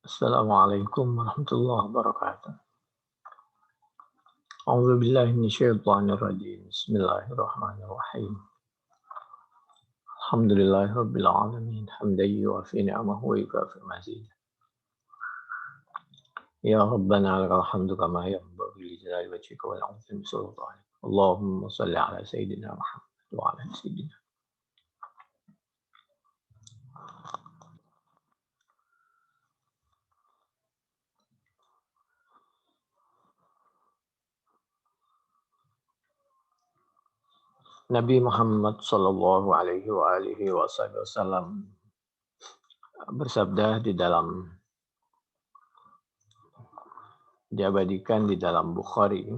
Assalamualaikum warahmatullahi wabarakatuh. A'udzu billahi minasyaitonir rajim. Bismillahirrahmanirrahim. Alhamdulillahirabbil alamin. Hamdan yuwafi ni'amahu wa yukafi mazidah. Ya Rabbana lakal hamdu kama yanbaghi li jalali wajhika wa li'azimi sultanik. Allahumma shalli ala sayyidina Muhammad wa ala ali sayyidina. Nabi Muhammad sallallahu alaihi wa alihi wasallam bersabda diabadikan di dalam Bukhari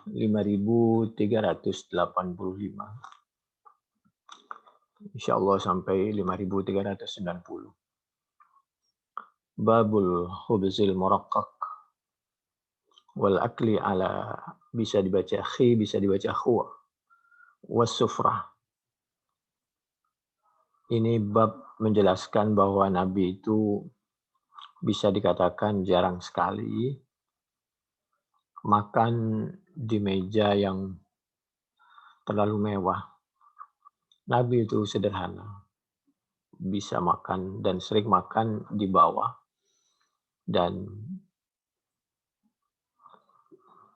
5385. Insyaallah sampai 5390. Babul khubzil muraqqaq wal akli ala, bisa dibaca khi, bisa dibaca khuwa, was sufrah. Ini bab menjelaskan bahwa Nabi itu bisa dikatakan jarang sekali makan di meja yang terlalu mewah. Nabi itu sederhana, bisa makan dan sering makan di bawah dan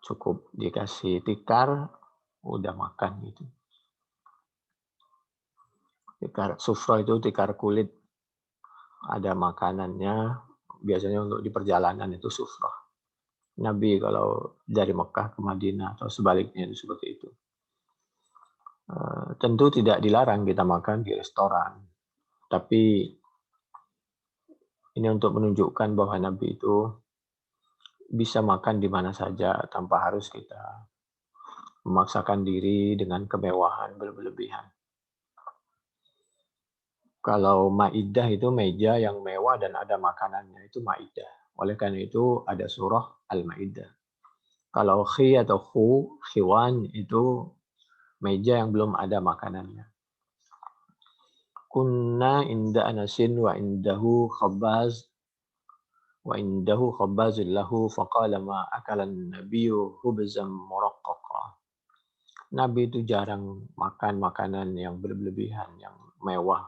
cukup dikasih tikar udah makan gitu. Tikar sufra itu tikar kulit, ada makanannya, biasanya untuk di perjalanan itu sufra. Nabi kalau dari Mekah ke Madinah atau sebaliknya itu seperti itu. Tentu tidak dilarang kita makan di restoran, tapi ini untuk menunjukkan bahwa Nabi itu bisa makan di mana saja tanpa harus kita memaksakan diri dengan kemewahan berlebihan. Kalau maidah itu meja yang mewah dan ada makanannya, itu maidah. Oleh karena itu ada surah Al-Maidah. Kalau khi atau khiwan itu meja yang belum ada makanannya. Kunna inda Anasin wa indahu khabbazun lahu faqala ma akalan nabiyyu khubzan muraqqaqa. Nabi itu jarang makan makanan yang berlebihan, yang mewah.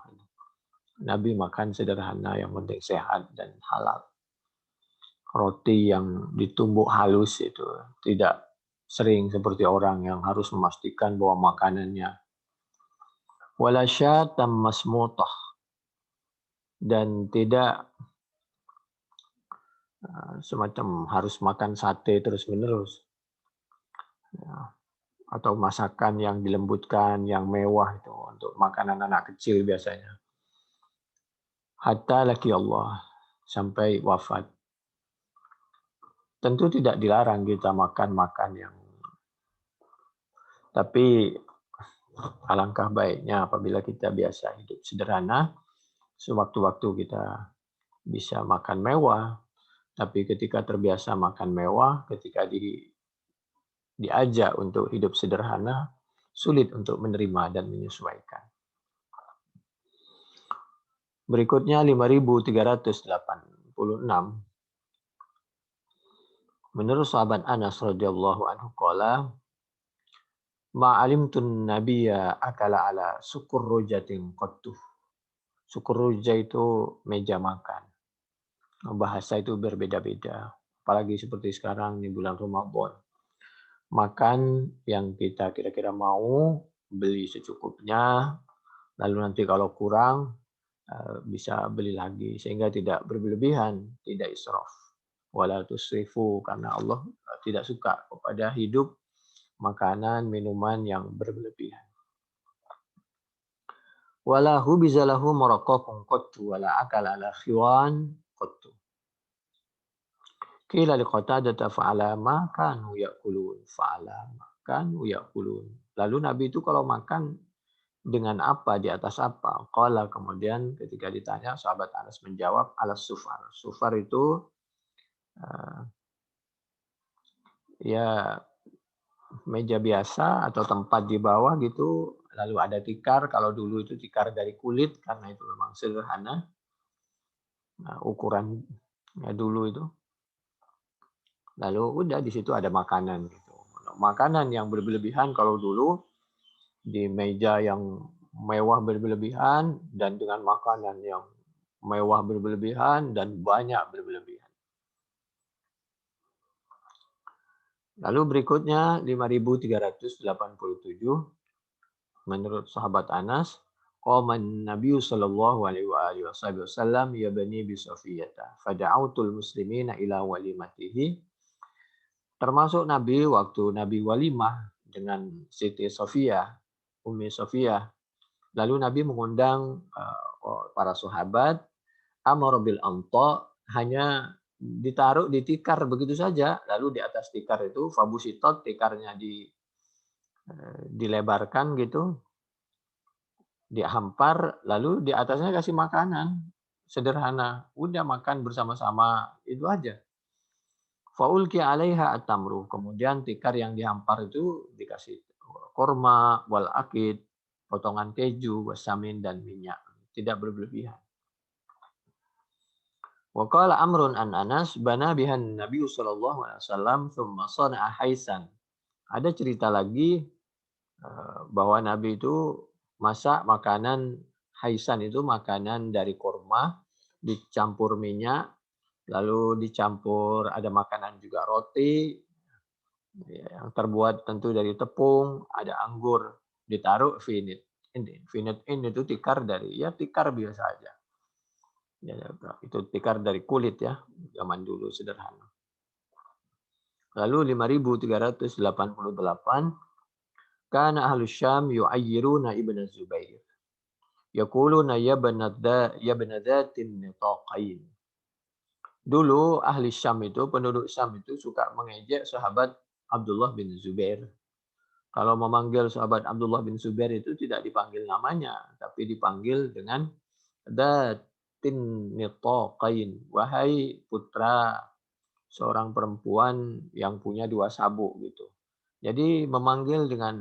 Nabi makan sederhana, yang penting sehat dan halal. Roti yang ditumbuk halus itu tidak sering seperti orang yang harus memastikan bahwa makanannya wala syatan masmutah, dan tidak semacam harus makan sate terus-menerus. Atau masakan yang dilembutkan, yang mewah itu untuk makanan anak kecil biasanya. Hatta laki Allah, sampai wafat. Tentu tidak dilarang kita makan yang, tapi alangkah baiknya apabila kita biasa hidup sederhana, sewaktu-waktu kita bisa makan mewah, tapi ketika terbiasa makan mewah, ketika diajak untuk hidup sederhana, sulit untuk menerima dan menyesuaikan. Berikutnya 5386. Menurut sahabat Anas radhiyallahu anhu qala ma'alimtun nabiyya akala ala sukur rujatin qattu. Sukur ruja itu meja makan. Bahasa itu berbeda-beda. Apalagi seperti sekarang di bulan Ramadan. Makan yang kita kira-kira mau, beli secukupnya, lalu nanti kalau kurang bisa beli lagi, sehingga tidak berlebihan, tidak israf. Wala tusrifu, karena Allah tidak suka kepada hidup makanan, minuman yang berlebihan. Wala hubiza lahu muraqqaqun qattu wala akala ala khiwan qattu. Qila liqatadah fa'ala ma kanu ya'kulun fa'ala ma kanu ya'kulun. Lalu Nabi itu kalau makan dengan apa, di atas apa? Qala, kemudian ketika ditanya sahabat Anas menjawab ala sufar. Sufar itu ya meja biasa atau tempat di bawah gitu, lalu ada tikar. Kalau dulu itu tikar dari kulit karena itu memang sederhana. Nah, ukuran ya dulu itu. Lalu udah di situ ada makanan gitu. Makanan yang berlebihan kalau dulu di meja yang mewah berlebihan dan dengan makanan yang mewah berlebihan dan banyak berlebihan. Lalu berikutnya 5387 menurut sahabat Anas, qaman Nabi sallallahu alaihi wasallam yabni bi Safiyata fada'autul muslimina ila walimatihi. Termasuk Nabi waktu Nabi walimah dengan Siti Sofia, Umi Sofia. Lalu Nabi mengundang para sahabat, amar bil anta, hanya ditaruh di tikar begitu saja. Lalu di atas tikar itu fabusitot, tikarnya dilebarkan gitu, dihampar, lalu di atasnya kasih makanan sederhana. Udah makan bersama-sama, itu aja. Faulki alaiha at-tamru. Kemudian tikar yang dihampar itu dikasih korma, wal akid, potongan keju, wasamin dan minyak. Tidak berlebihan. Wa qala Amrun an Anas bana bihan Nabi sallallahu alaihi wasallam tsumma sana'a haisan. Ada cerita lagi bahwa Nabi itu masak makanan haisan, itu makanan dari korma dicampur minyak, lalu dicampur ada makanan juga roti yang terbuat tentu dari tepung, ada anggur, ditaruh vinit. Vinit ini itu tikar dari tikar biasa aja. Ya, itu tikar dari kulit ya, zaman dulu sederhana. Lalu 5388 kana ahlus Syam yu'ayyiruna Ibn Zubair. Yaquluna ya banadzatin nitaqain. Dulu ahli Syam itu, penduduk Syam itu suka mengejek sahabat Abdullah bin Zubair. Kalau memanggil sahabat Abdullah bin Zubair itu tidak dipanggil namanya, tapi dipanggil dengan datin nitaqain. Wahai putra seorang perempuan yang punya dua sabuk gitu. Jadi memanggil dengan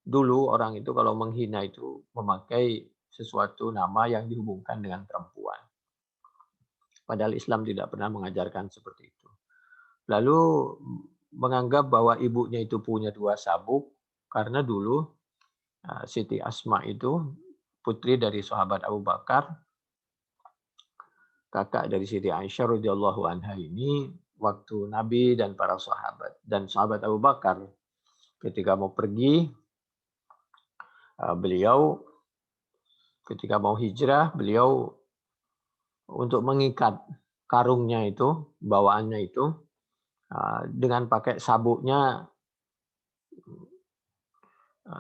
dulu orang itu kalau menghina itu memakai sesuatu nama yang dihubungkan dengan perempuan. Padahal Islam tidak pernah mengajarkan seperti itu. Lalu menganggap bahwa ibunya itu punya dua sabuk karena dulu Siti Asma itu putri dari sahabat Abu Bakar, kakak dari Siti Aisyah radhiyallahu anha ini, waktu Nabi dan para sahabat dan sahabat Abu Bakar ketika mau pergi, beliau ketika mau hijrah, beliau untuk mengikat karungnya itu, bawaannya itu, dengan pakai sabuknya,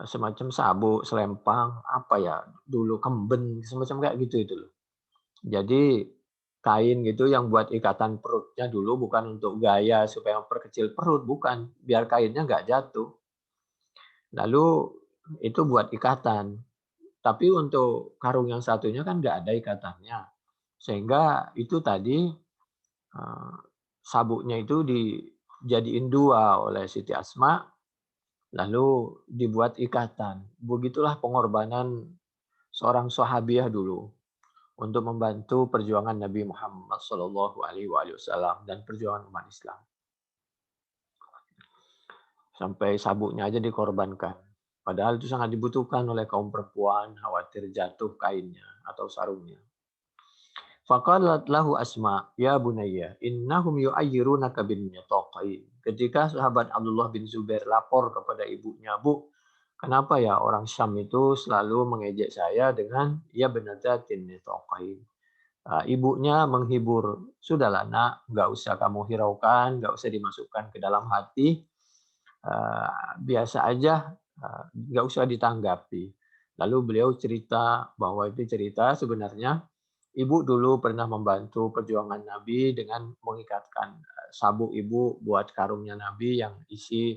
semacam sabuk, selempang, apa ya, dulu kemben, semacam kayak gitu itu loh. Jadi kain gitu yang buat ikatan perutnya dulu bukan untuk gaya supaya memperkecil perut, bukan, biar kainnya nggak jatuh. Lalu itu buat ikatan. Tapi untuk karung yang satunya kan nggak ada ikatannya. Sehingga itu tadi sabuknya itu dijadiin dua oleh Siti Asma, lalu dibuat ikatan. Begitulah pengorbanan seorang sahabiah dulu untuk membantu perjuangan Nabi Muhammad Shallallahu Alaihi Wasallam dan perjuangan umat Islam. Sampai sabuknya aja dikorbankan. Padahal itu sangat dibutuhkan oleh kaum perempuan, khawatir jatuh kainnya atau sarungnya. Faqalat lahu Asma, ya bunayya, innahum yu'ayyirunaka bin nitaqain. Ketika sahabat Abdullah bin Zubair lapor kepada ibunya, Bu, kenapa ya orang Syam itu selalu mengejek saya dengan ya banadzatin nitaqain. Ibunya menghibur, sudahlah nak, nggak usah kamu hiraukan, nggak usah dimasukkan ke dalam hati, biasa aja, nggak usah ditanggapi. Lalu beliau cerita bahwa itu cerita sebenarnya ibu dulu pernah membantu perjuangan Nabi dengan mengikatkan sabuk ibu buat karungnya Nabi yang isi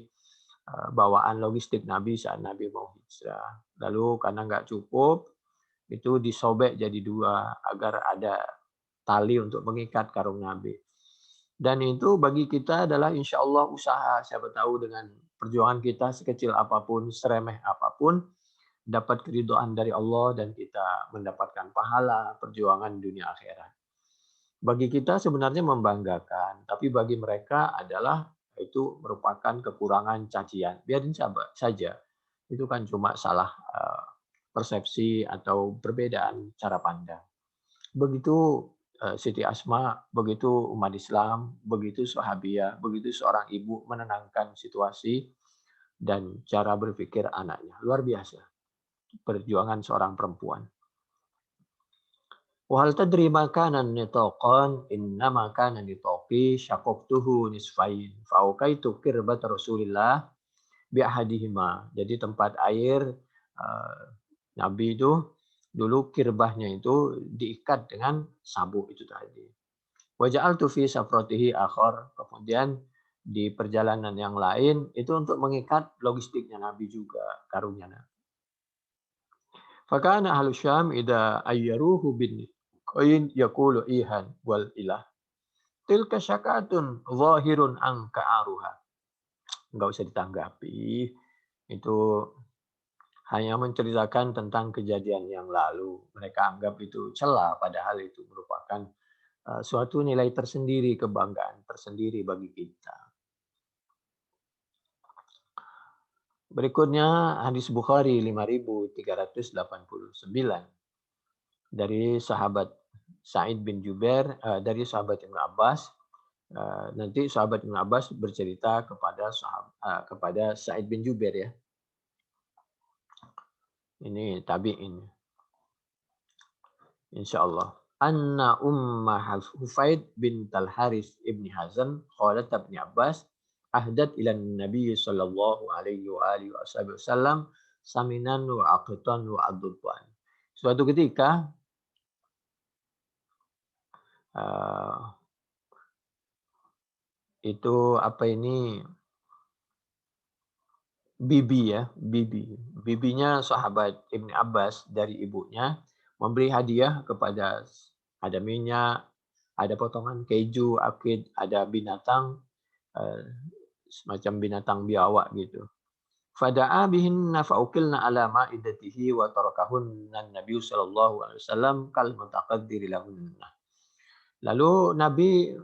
bawaan logistik Nabi saat Nabi mau hijrah. Lalu karena nggak cukup, itu disobek jadi dua agar ada tali untuk mengikat karung Nabi. Dan itu bagi kita adalah insya Allah usaha. Siapa tahu dengan perjuangan kita sekecil apapun, seremeh apapun, dapat keridhaan dari Allah dan kita mendapatkan pahala perjuangan dunia akhirat. Bagi kita sebenarnya membanggakan, tapi bagi mereka adalah itu merupakan kekurangan cacian. Biarin saja. Itu kan cuma salah persepsi atau perbedaan cara pandang. Begitu Siti Asma, begitu umat Islam, begitu sahabiah, begitu seorang ibu menenangkan situasi dan cara berpikir anaknya. Luar biasa perjuangan seorang perempuan. Wahal tadri makanan nitaqan innama kana nitaqi syaqaqtuhu nisfain faukaitu kirbat Rasulillah bi ahadihima. Jadi tempat air Nabi itu dulu kirbahnya itu diikat dengan sabuk itu tadi. Wa ja'altu fi safratihi akhar. Kemudian di perjalanan yang lain itu untuk mengikat logistiknya Nabi juga, karungnya Nabi. Fakana ahlu Syam idza ayyaruhu bin qain yaqulu ihan wal ilah. Tilka syakatun zahirun an ka'aruha. Enggak usah ditanggapi. Itu hanya menceritakan tentang kejadian yang lalu. Mereka anggap itu celah, padahal itu merupakan suatu nilai tersendiri, kebanggaan tersendiri bagi kita. Berikutnya hadis Bukhari 5389 dari sahabat Sa'id bin Jubair, dari sahabat Ibnu Abbas. Nanti sahabat Ibnu Abbas bercerita kepada Sa'id bin Jubair ya. Ini tabi'in. Insyaallah. Anna Ummah Hufaid bin Al-Haris ibni Hazm qalat Ibnu Abbas ahdat ila Nabi sallallahu alaihi wa alihi wasallam saminan wa aqtan wa adban. Suatu ketika itu apa ini bibinya sahabat Ibnu Abbas dari ibunya memberi hadiah kepada ada minyak, ada potongan keju, akid, ada binatang semacam binatang biawak gitu. Fada'a bihinna fa'ukilna ala ma'idatihi wa tarakahunna Nabi sallallahu alaihi wasallam kal mutaqaddiri lahunna. Lalu Nabi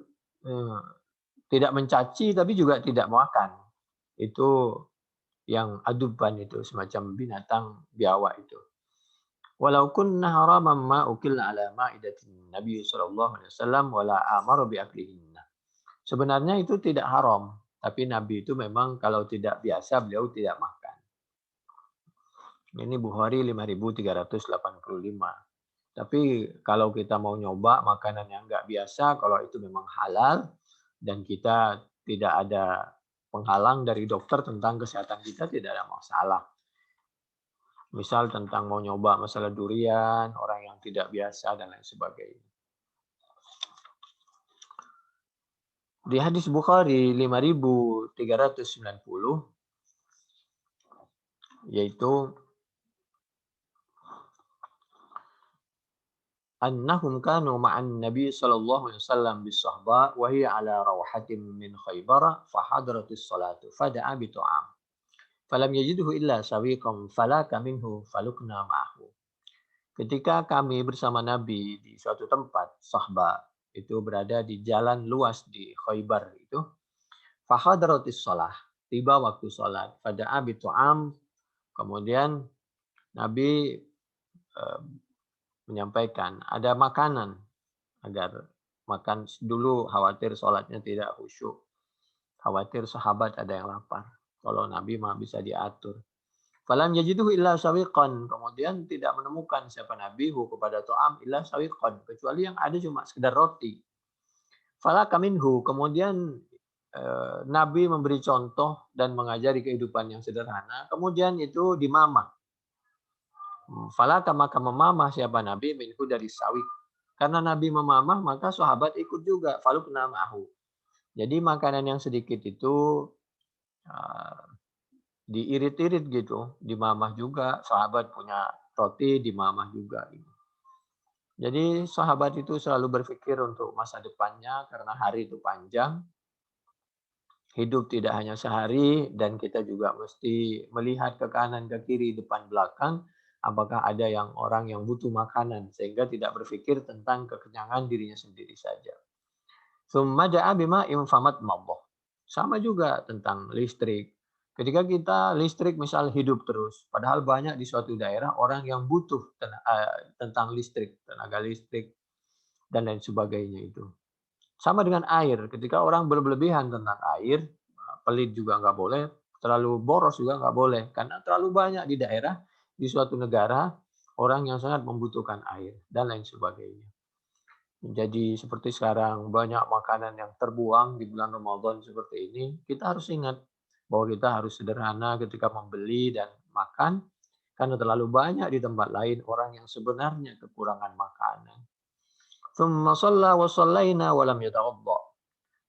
tidak mencaci tapi juga tidak makan. Itu yang aduban itu semacam binatang biawak itu. Walau kunna haraman ma ukilna ala ma'idatin Nabi sallallahu alaihi wasallam wala amara bi aklihinna. Sebenarnya itu tidak haram, tapi Nabi itu memang kalau tidak biasa beliau tidak makan. Ini Bukhari 5385. Tapi kalau kita mau nyoba makanan yang nggak biasa, kalau itu memang halal dan kita tidak ada penghalang dari dokter tentang kesehatan kita, tidak ada masalah. Misal tentang mau nyoba masalah durian, orang yang tidak biasa dan lain sebagainya. Di hadis Bukhari 5390 yaitu annahum kanu ma'an Nabi sallallahu alaihi wasallam bis-sahba wa hiya ala rawhatin min Khaybar fa hadratis salatu fada'a bi ta'am falam yajidhu illa sawiqan falaka minhu falukna ma'ahu. Ketika kami bersama Nabi di suatu tempat Sahba, itu berada di jalan luas di Khaybar itu, fa hadratis shalah, tiba waktu salat, fada'a bi ta'am, kemudian Nabi menyampaikan ada makanan agar makan dulu, khawatir sholatnya tidak khusyuk, khawatir sahabat ada yang lapar. Kalau Nabi mah bisa diatur. Falam yajiduhu illa sawiqan, kemudian tidak menemukan siapa Nabi kepada ta'am illa sawiqan, kecuali yang ada cuma sekedar roti. Falaka minhu, kemudian Nabi memberi contoh dan mengajari kehidupan yang sederhana, kemudian itu dimamah. Falaka, maka memamah siapa Nabi minhu dari sawik. Karena Nabi memamah maka sahabat ikut juga. Falukna ma'ahu. Jadi makanan yang sedikit itu diirit-irit gitu, dimamah juga. Sahabat punya roti dimamah juga. Jadi sahabat itu selalu berpikir untuk masa depannya karena hari itu panjang. Hidup tidak hanya sehari dan kita juga mesti melihat ke kanan, ke kiri, depan, belakang Apakah ada yang orang yang butuh makanan sehingga tidak berpikir tentang kekenyangan dirinya sendiri saja. Tsumma ja'a bima'in famatmaddah. Sama juga tentang listrik. Ketika kita listrik misal hidup terus, padahal banyak di suatu daerah orang yang butuh tentang listrik, tenaga listrik dan lain sebagainya itu. Sama dengan air, ketika orang berlebihan tentang air, pelit juga nggak boleh, terlalu boros juga nggak boleh, karena terlalu banyak di daerah, di suatu negara, orang yang sangat membutuhkan air, dan lain sebagainya. Jadi seperti sekarang banyak makanan yang terbuang di bulan Ramadan seperti ini, kita harus ingat bahwa kita harus sederhana ketika membeli dan makan, karena terlalu banyak di tempat lain orang yang sebenarnya kekurangan makanan. Tsumma shalla wa shallaina wa lam yatawadda.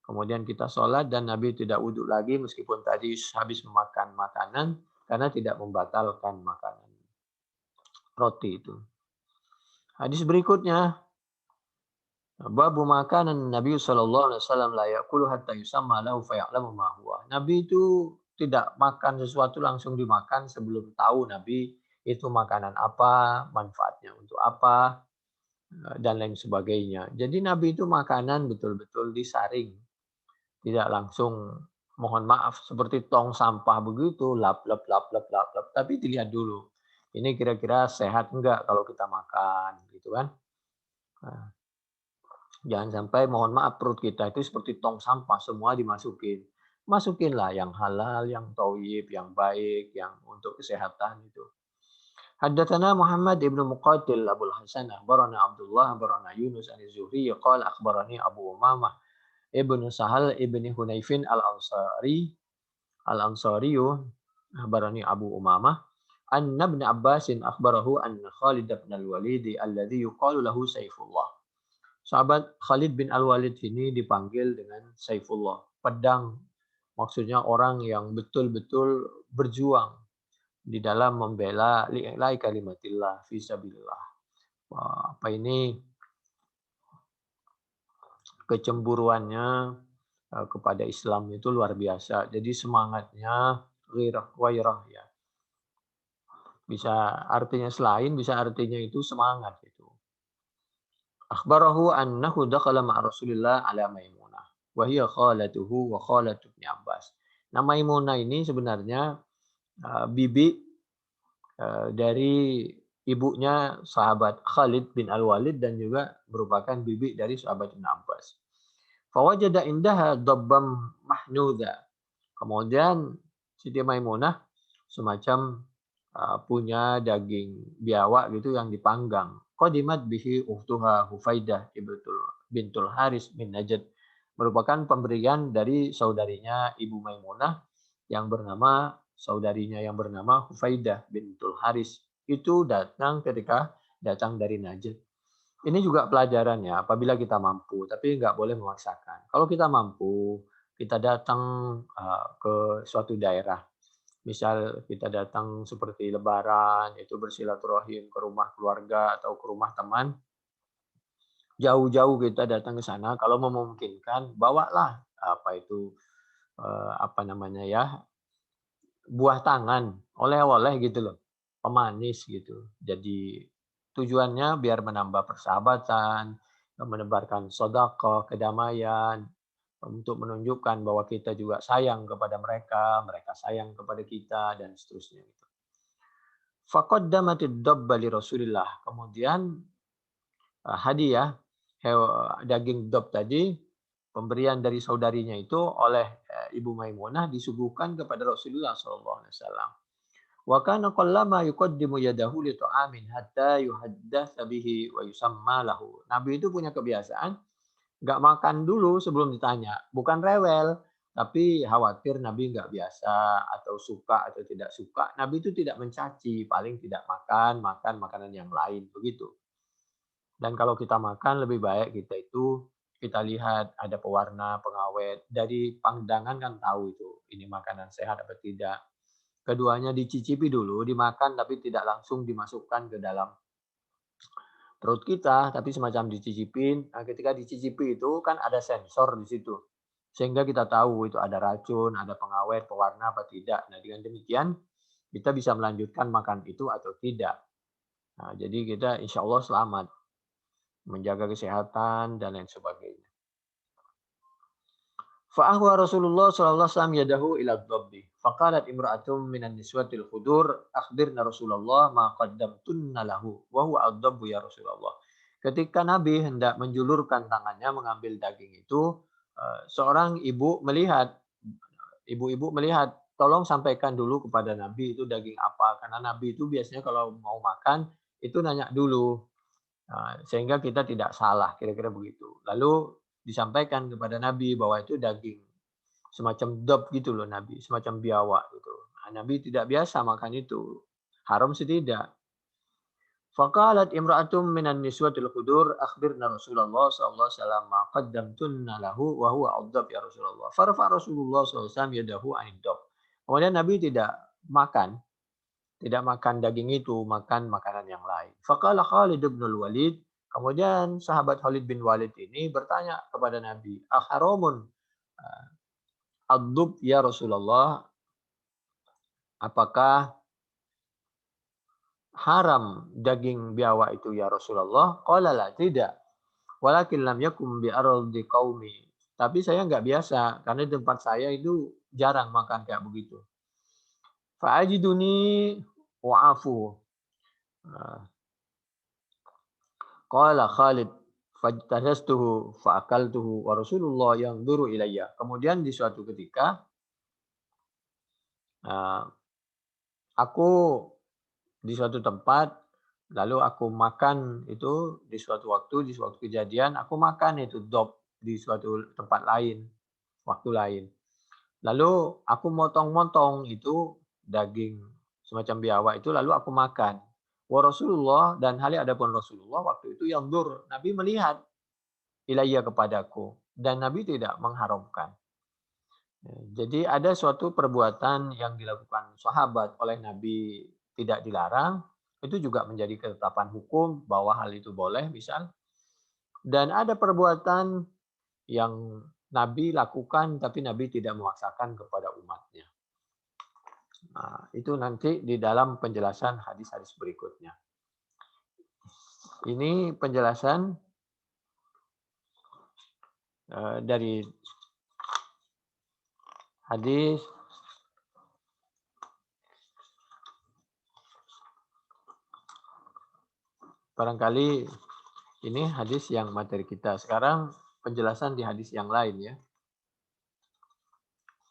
Kemudian kita sholat dan Nabi tidak wudhu lagi meskipun tadi habis memakan makanan karena tidak membatalkan makanan roti itu. Hadis berikutnya, babu makanan Nabi sallallahu alaihi wasallam la yaqulu hatta yusamma lahu fa ya'lamu ma huwa. Nabi itu tidak makan sesuatu langsung dimakan sebelum tahu Nabi itu makanan apa, manfaatnya untuk apa, dan lain sebagainya. Jadi Nabi itu makanan betul-betul disaring. Tidak langsung mohon maaf seperti tong sampah begitu, lap lap lap lap lap lap, tapi dilihat dulu. Ini kira-kira sehat enggak kalau kita makan, gitu kan? Nah, jangan sampai mohon maaf perut kita itu seperti tong sampah semua dimasukin. Masukinlah yang halal, yang thayyib, yang baik, yang untuk kesehatan itu. Haddatsana Muhammad ibn Muqatil Abul Hasan akhbarana Abdullah akhbarana Yunus an-Zuhri qala akhbarani Abu Umamah Ibnu Sahal ibni Hunayfin al-Ansariyu akhbarani Abu Umamah anna ibn Abbasin akhbarahu anna Khalid bin al-Walid alladhi yuqalu lahu Saifullah. Sahabat Khalid bin al-Walid ini dipanggil dengan Saifullah, pedang. Maksudnya orang yang betul-betul berjuang di dalam membela li'la'i kalimatillah fi sabilillah. Wah, apa ini kecemburuannya kepada Islam itu luar biasa. Jadi semangatnya ghairah ya. Bisa artinya selain, bisa artinya itu semangat itu. Akhbarahu annahu dakhala ma'a Rasulillah ala Maimunah wa hiya khalatuhu wa khalatu Ibnu Abbas. Nah, Maimunah ini sebenarnya bibi dari ibunya sahabat Khalid bin Al-Walid dan juga merupakan bibi dari sahabat Ibnu Abbas. Fawajada indaha dabbam mahnuda. Kemudian Siti Maimunah semacam punya daging biawak gitu yang dipanggang. Qadimat bihi uhtuha Hufaidah bintul Haris bin Najd. Merupakan pemberian dari saudarinya Ibu Maimunah yang bernama Hufaidah bintul Haris. Itu ketika datang dari Najd. Ini juga pelajarannya apabila kita mampu, tapi nggak boleh memaksakan. Kalau kita mampu, kita datang ke suatu daerah. Misal kita datang seperti Lebaran, itu bersilaturahim ke rumah keluarga atau ke rumah teman. Jauh-jauh kita datang ke sana, kalau memungkinkan, bawalah buah tangan, oleh-oleh gitu loh, pemanis gitu. Jadi tujuannya biar menambah persahabatan, menebarkan sedekah, kedamaian, untuk menunjukkan bahwa kita juga sayang kepada mereka, mereka sayang kepada kita dan seterusnya gitu. Faqaddamatid dabba li Rasulillah. Kemudian hadiah daging dob tadi pemberian dari saudarinya itu oleh Ibu Maimunah disuguhkan kepada Rasulullah SAW. Wa kana qallama yuqaddimu yadahu li ta'amin hatta yuhaddatsa bihi wa yusamma lahu. Nabi itu punya kebiasaan nggak makan dulu sebelum ditanya. Bukan rewel, tapi khawatir Nabi nggak biasa atau suka atau tidak suka. Nabi itu tidak mencaci, paling tidak makan makanan yang lain begitu. Dan kalau kita makan lebih baik kita lihat ada pewarna, pengawet. Dari pandangan kan tahu itu ini makanan sehat atau tidak. Keduanya dicicipi dulu, dimakan tapi tidak langsung dimasukkan ke dalam perut kita, tapi semacam dicicipin. Nah, ketika dicicipi itu kan ada sensor di situ. Sehingga kita tahu itu ada racun, ada pengawet, pewarna apa tidak. Nah, dengan demikian kita bisa melanjutkan makan itu atau tidak. Nah, jadi kita insya Allah selamat, menjaga kesehatan dan lain sebagainya. Fa'ahwa Rasulullah sallallahu alaihi wasallam yadahu ila dhabbi. Faqalat imra'atun minan niswatil khudur, akhbirna Rasulullah ma qaddamtunna lahu wa huwa ad-dhabbu ya Rasulullah. Ketika Nabi hendak menjulurkan tangannya mengambil daging itu, seorang ibu-ibu melihat, tolong sampaikan dulu kepada Nabi itu daging apa, karena Nabi itu biasanya kalau mau makan itu nanya dulu. Sehingga kita tidak salah, kira-kira begitu. Lalu disampaikan kepada Nabi bahwa itu daging semacam dop gitu loh Nabi, semacam biawak gitu. Nah, Nabi tidak biasa makan itu. Haram sih tidak. Faqalat imra'atum minan niswatil khudur akhbirna Rasulullah sallallahu alaihi wasallam ma qaddamtunna lahu wa huwa adab ya Rasulullah. Farfa Rasulullah sallallahu alaihi wasallam yadahu anid dab. Kemudian Nabi tidak makan daging itu, makan makanan yang lain. Faqala Khalid bin Walid, kemudian sahabat Khalid bin Walid ini bertanya kepada Nabi, "Aharamun ad-dub ya Rasulullah? Apakah haram daging biawak itu ya Rasulullah?" Qala la, tidak. Walakin lam yakum bi ardi qaumi. Tapi saya nggak biasa karena di tempat saya itu jarang makan kayak begitu. Fa'ajiduni wa'afu. Qala Khalid fajtanastuhu fa'akaltuhu wa Rasulullah yanzuru ilayya. Kemudian di suatu ketika aku di suatu tempat lalu aku makan itu di suatu waktu, di suatu kejadian aku makan itu dop di suatu tempat lain, waktu lain. Lalu aku motong-motong itu daging semacam biawak itu lalu aku makan. Wa Rasulullah dan hal adapun Rasulullah waktu itu yanzur, Nabi melihat ilayya kepadaku dan Nabi tidak mengharamkan. Jadi ada suatu perbuatan yang dilakukan sahabat oleh Nabi tidak dilarang, itu juga menjadi ketetapan hukum bahwa hal itu boleh misal. Dan ada perbuatan yang Nabi lakukan tapi Nabi tidak memaksakan kepada umatnya. Nah, itu nanti di dalam penjelasan hadis-hadis berikutnya. Ini penjelasan dari hadis barangkali ini hadis yang materi kita. Sekarang penjelasan di hadis yang lain ya.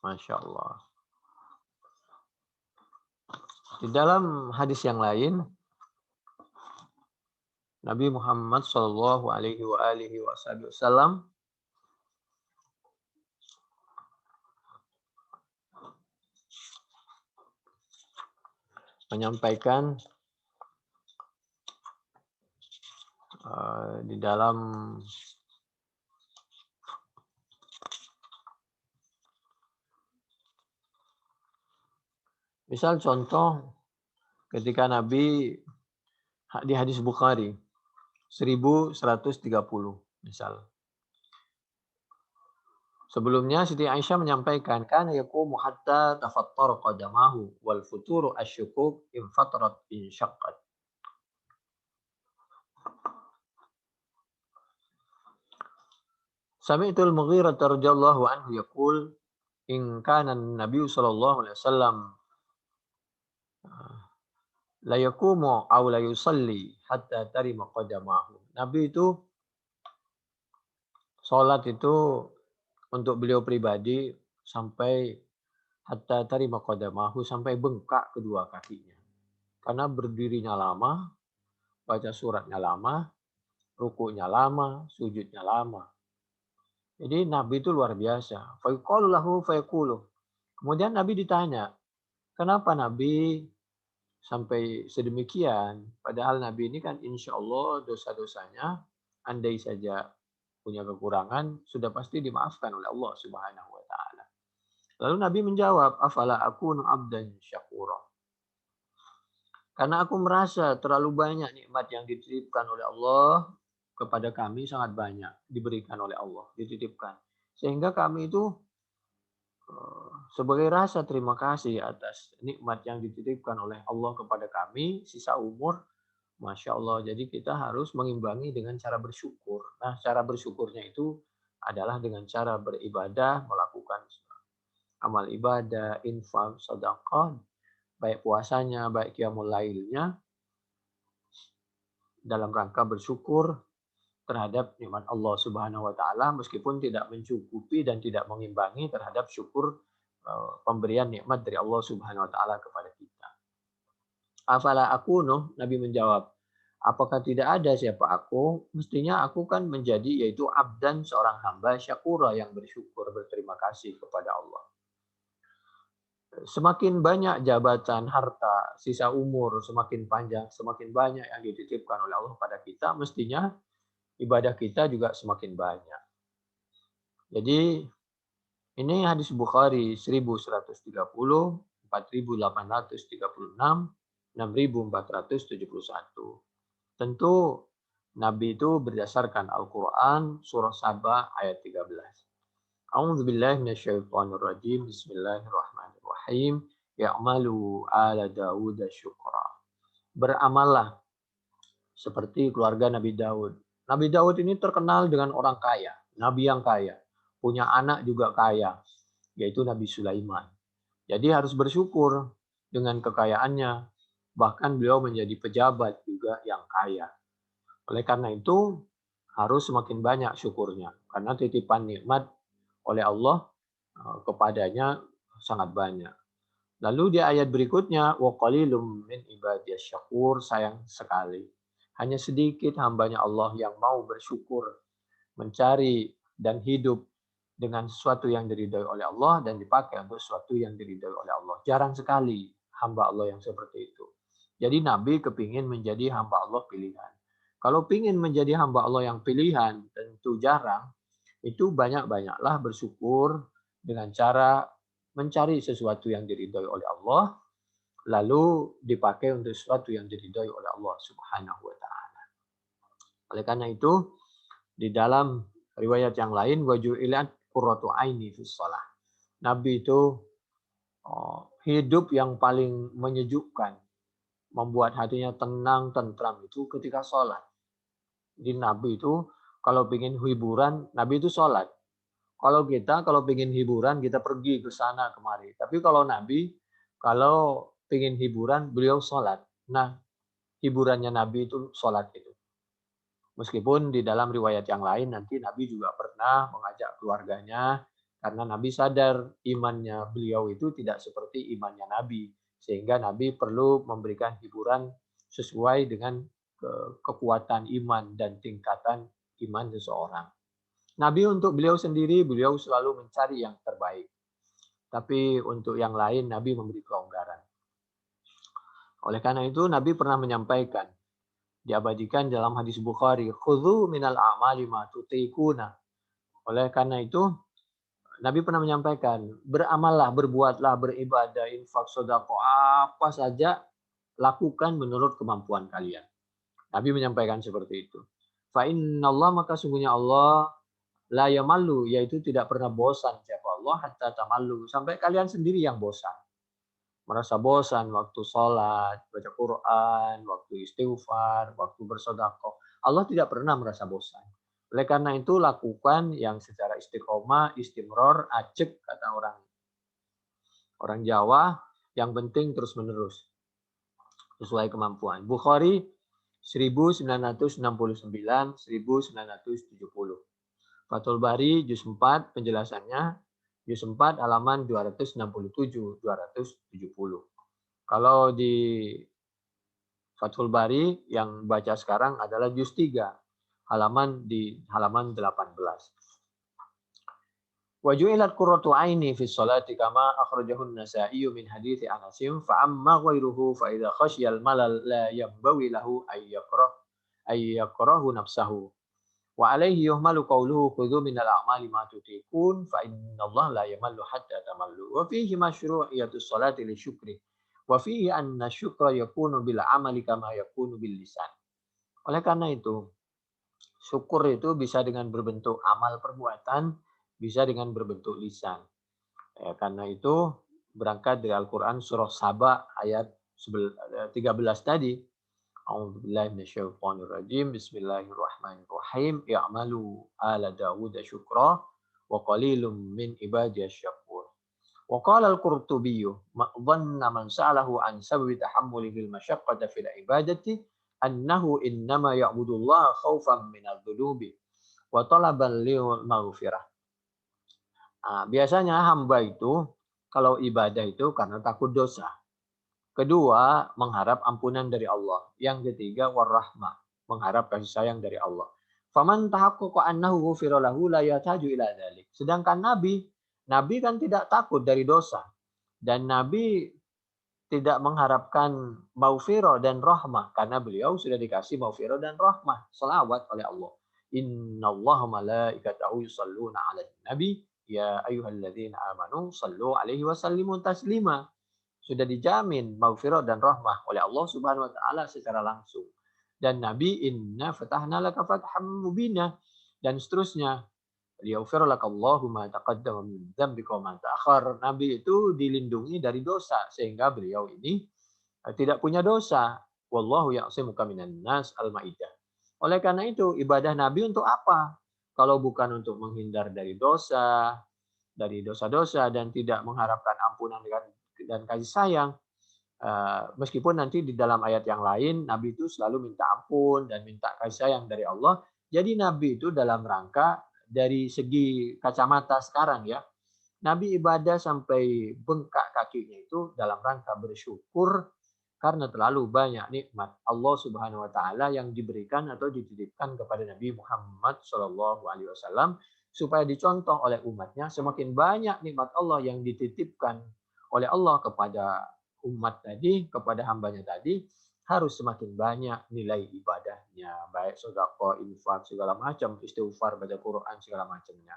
Masya Allah. Di dalam hadis yang lain, Nabi Muhammad Shallallahu Alaihi Wasallam menyampaikan di dalam misal contoh ketika Nabi di hadis Bukhari 1130 misal. Sebelumnya Siti Aisyah menyampaikan kana yaqumu hatta tafattara qadamahu wal futuru asyukuk in fatarat in syaqqat. Sami'tul Mughirah radhiyallahu anhu yaqul in kana an-nabiy sallallahu alaihi wasallam la yaqumu aw la yusalli hatta tarima qadamahu. Nabi itu salat itu untuk beliau pribadi sampai hatta tarima qadamahu, sampai bengkak kedua kakinya. Karena berdirinya lama, baca suratnya lama, rukunya lama, sujudnya lama. Jadi Nabi itu luar biasa. Fayuqalu lahu fayaqulu. Kemudian Nabi ditanya, kenapa Nabi sampai sedemikian? Padahal Nabi ini kan insya Allah dosa-dosanya, andai saja punya kekurangan, sudah pasti dimaafkan oleh Allah Subhanahu wa Ta'ala. Lalu Nabi menjawab, afala akunu abdan syakura. Karena aku merasa terlalu banyak nikmat yang dititipkan oleh Allah kepada kami, sangat banyak diberikan oleh Allah, dititipkan. Sehingga kami itu sebagai rasa terima kasih atas nikmat yang dititipkan oleh Allah kepada kami, sisa umur, Masya Allah. Jadi kita harus mengimbangi dengan cara bersyukur. Nah, cara bersyukurnya itu adalah dengan cara beribadah, melakukan amal ibadah, infak, sedekah, baik puasanya, baik qiyamul lailnya, dalam rangka bersyukur terhadap nikmat Allah Subhanahu wa taala meskipun tidak mencukupi dan tidak mengimbangi terhadap syukur pemberian nikmat dari Allah Subhanahu wa taala kepada kita. Afala akunuh, Nabi menjawab, apakah tidak ada siapa aku? Mestinya aku kan menjadi yaitu abdan, seorang hamba syakura yang bersyukur, berterima kasih kepada Allah. Semakin banyak jabatan, harta, sisa umur, semakin panjang, semakin banyak yang dititipkan oleh Allah pada kita, mestinya ibadah kita juga semakin banyak. Jadi ini hadis Bukhari 1130, 4836, 6471. Tentu Nabi itu berdasarkan Al-Quran surah Saba ayat 13. A'udzubillahi minasyaitonirrajim. Bismillahirrahmanirrahim. Ya'malu ala Dawud syukra. Beramallah seperti keluarga Nabi Daud. Nabi Daud ini terkenal dengan orang kaya, nabi yang kaya, punya anak juga kaya, yaitu Nabi Sulaiman. Jadi harus bersyukur dengan kekayaannya. Bahkan beliau menjadi pejabat juga yang kaya. Oleh karena itu harus semakin banyak syukurnya. Karena titipan nikmat oleh Allah kepadanya sangat banyak. Lalu di ayat berikutnya, wa qalilum min ibadiyasy syakur, sayang sekali. Hanya sedikit hambanya Allah yang mau bersyukur, mencari dan hidup dengan sesuatu yang diridhai oleh Allah dan dipakai untuk sesuatu yang diridhai oleh Allah. Jarang sekali hamba Allah yang seperti itu. Jadi Nabi kepingin menjadi hamba Allah pilihan. Kalau pingin menjadi hamba Allah yang pilihan, tentu jarang. Itu banyak-banyaklah bersyukur dengan cara mencari sesuatu yang diridhai oleh Allah, lalu dipakai untuk sesuatu yang diridhai oleh Allah Subhanahu wa taala. Oleh karena itu, di dalam riwayat yang lain, waju'ilat qurratu aini fis shalah. Nabi itu hidup yang paling menyejukkan, membuat hatinya tenang, tentram itu ketika sholat. Di Nabi itu kalau ingin hiburan, Nabi itu sholat. Kalau kita kalau ingin hiburan, kita pergi ke sana kemari. Tapi kalau Nabi, kalau ingin hiburan, beliau sholat. Nah, hiburannya Nabi itu sholat itu. Meskipun di dalam riwayat yang lain nanti Nabi juga pernah mengajak keluarganya karena Nabi sadar imannya beliau itu tidak seperti imannya Nabi. Sehingga Nabi perlu memberikan hiburan sesuai dengan kekuatan iman dan tingkatan iman seseorang. Nabi untuk beliau sendiri, beliau selalu mencari yang terbaik. Tapi untuk yang lain, Nabi memberi kelonggaran. Oleh karena itu, Nabi pernah menyampaikan, diabadikan dalam hadis Bukhari, khudhu minal a'mali ma tutiquna. Oleh karena itu, Nabi pernah menyampaikan, beramallah, berbuatlah, beribadah, infak, sedekah, apa saja, lakukan menurut kemampuan kalian. Nabi menyampaikan seperti itu. Fa innallah, maka sungguhnya Allah la yamallu, yaitu tidak pernah bosan siapa Allah hatta tamallu, sampai kalian sendiri yang bosan. Merasa bosan waktu sholat, baca Quran, waktu istighfar, waktu bersedekah. Allah tidak pernah merasa bosan. Oleh karena itu lakukan yang secara istiqomah, istimror, acek kata orang Jawa, yang penting terus menerus sesuai kemampuan. Bukhari 1969, 1970. Fathul Bari juz 4 penjelasannya juz 4 halaman 267 270. Kalau di Fathul Bari yang baca sekarang adalah juz 3 halaman 18. Wa ju'ilat qurratu aini fi sholati kama akhrajahu an-Nasa'i min hadithi Anas fa amma ghairuhu fa idza khashiyal malal la yambawi lahu ayyaqrahu nafsahu. Wa alaihi yuhmalu qawluhu khudhu minal a'mali ma tutiqun fa innallaha la yamallu hatta tamallu. Wa fihi masyru'iyatus sholati li syukri. Wa fihi anna syukra yakunu bil amali kama yakunu bil lisan. Oleh karena itu, syukur itu bisa dengan berbentuk amal perbuatan, bisa dengan berbentuk lisan. Karena itu berangkat dari Al-Quran surah Saba ayat 13 tadi. A'udzubillahi minasyaitonirrajim. Bismillahirrahmanirrahim. I'malu ala Dawud syukra wa qalilum min ibadiyasy syakur. Wa qala al-Qurtubi ma dhanna man sa'alahu an sababi tahammulihi al-masyaqqata fil ibadati annahu innama ya'budullaha khaufan minadz dzunubi wa talaban lil maghfirah. Biasanya hamba itu kalau ibadah itu karena takut dosa. Kedua, mengharap ampunan dari Allah. Yang ketiga, warahmah, mengharap kasih sayang dari Allah. Faman tahaqqaqa annahu ghufira lahu la yataju ila dzalik. Sedangkan Nabi kan tidak takut dari dosa dan Nabi tidak mengharapkan maghfirah dan rahmah karena beliau sudah dikasih maghfirah dan rahmah, selawat oleh Allah. Innallaha malaikatahu yusholluna 'alan nabi ya ayyuhalladzina amanu shallu 'alaihi wa sallimu taslima. Sudah dijamin maghfirah dan rahmah oleh Allah Subhanahu wa taala secara langsung. Dan Nabi inna fatahna laka fatham mubina dan seterusnya. Liyaghfir lakallahu ma taqaddama min dzambika wa ma ta'akhkhar. Nabi itu dilindungi dari dosa sehingga beliau ini tidak punya dosa. Wallahu ya'simuka minan nas, Al-Maidah. Oleh karena itu ibadah Nabi untuk apa? Kalau bukan untuk menghindar dari dosa, dari dosa-dosa dan tidak mengharapkan ampunan dan kasih sayang. Meskipun nanti di dalam ayat yang lain Nabi itu selalu minta ampun dan minta kasih sayang dari Allah. Jadi Nabi itu dalam rangka dari segi kacamata sekarang ya, Nabi ibadah sampai bengkak kakinya itu dalam rangka bersyukur karena terlalu banyak nikmat Allah Subhanahu wa taala yang diberikan atau dititipkan kepada Nabi Muhammad Shallallahu alaihi wasallam supaya dicontoh oleh umatnya. Semakin banyak nikmat Allah yang dititipkan oleh Allah kepada umat tadi, kepada hambanya tadi, harus semakin banyak nilai ibadahnya, baik sedekah, infak, segala macam, istighfar, baca Quran, segala macamnya.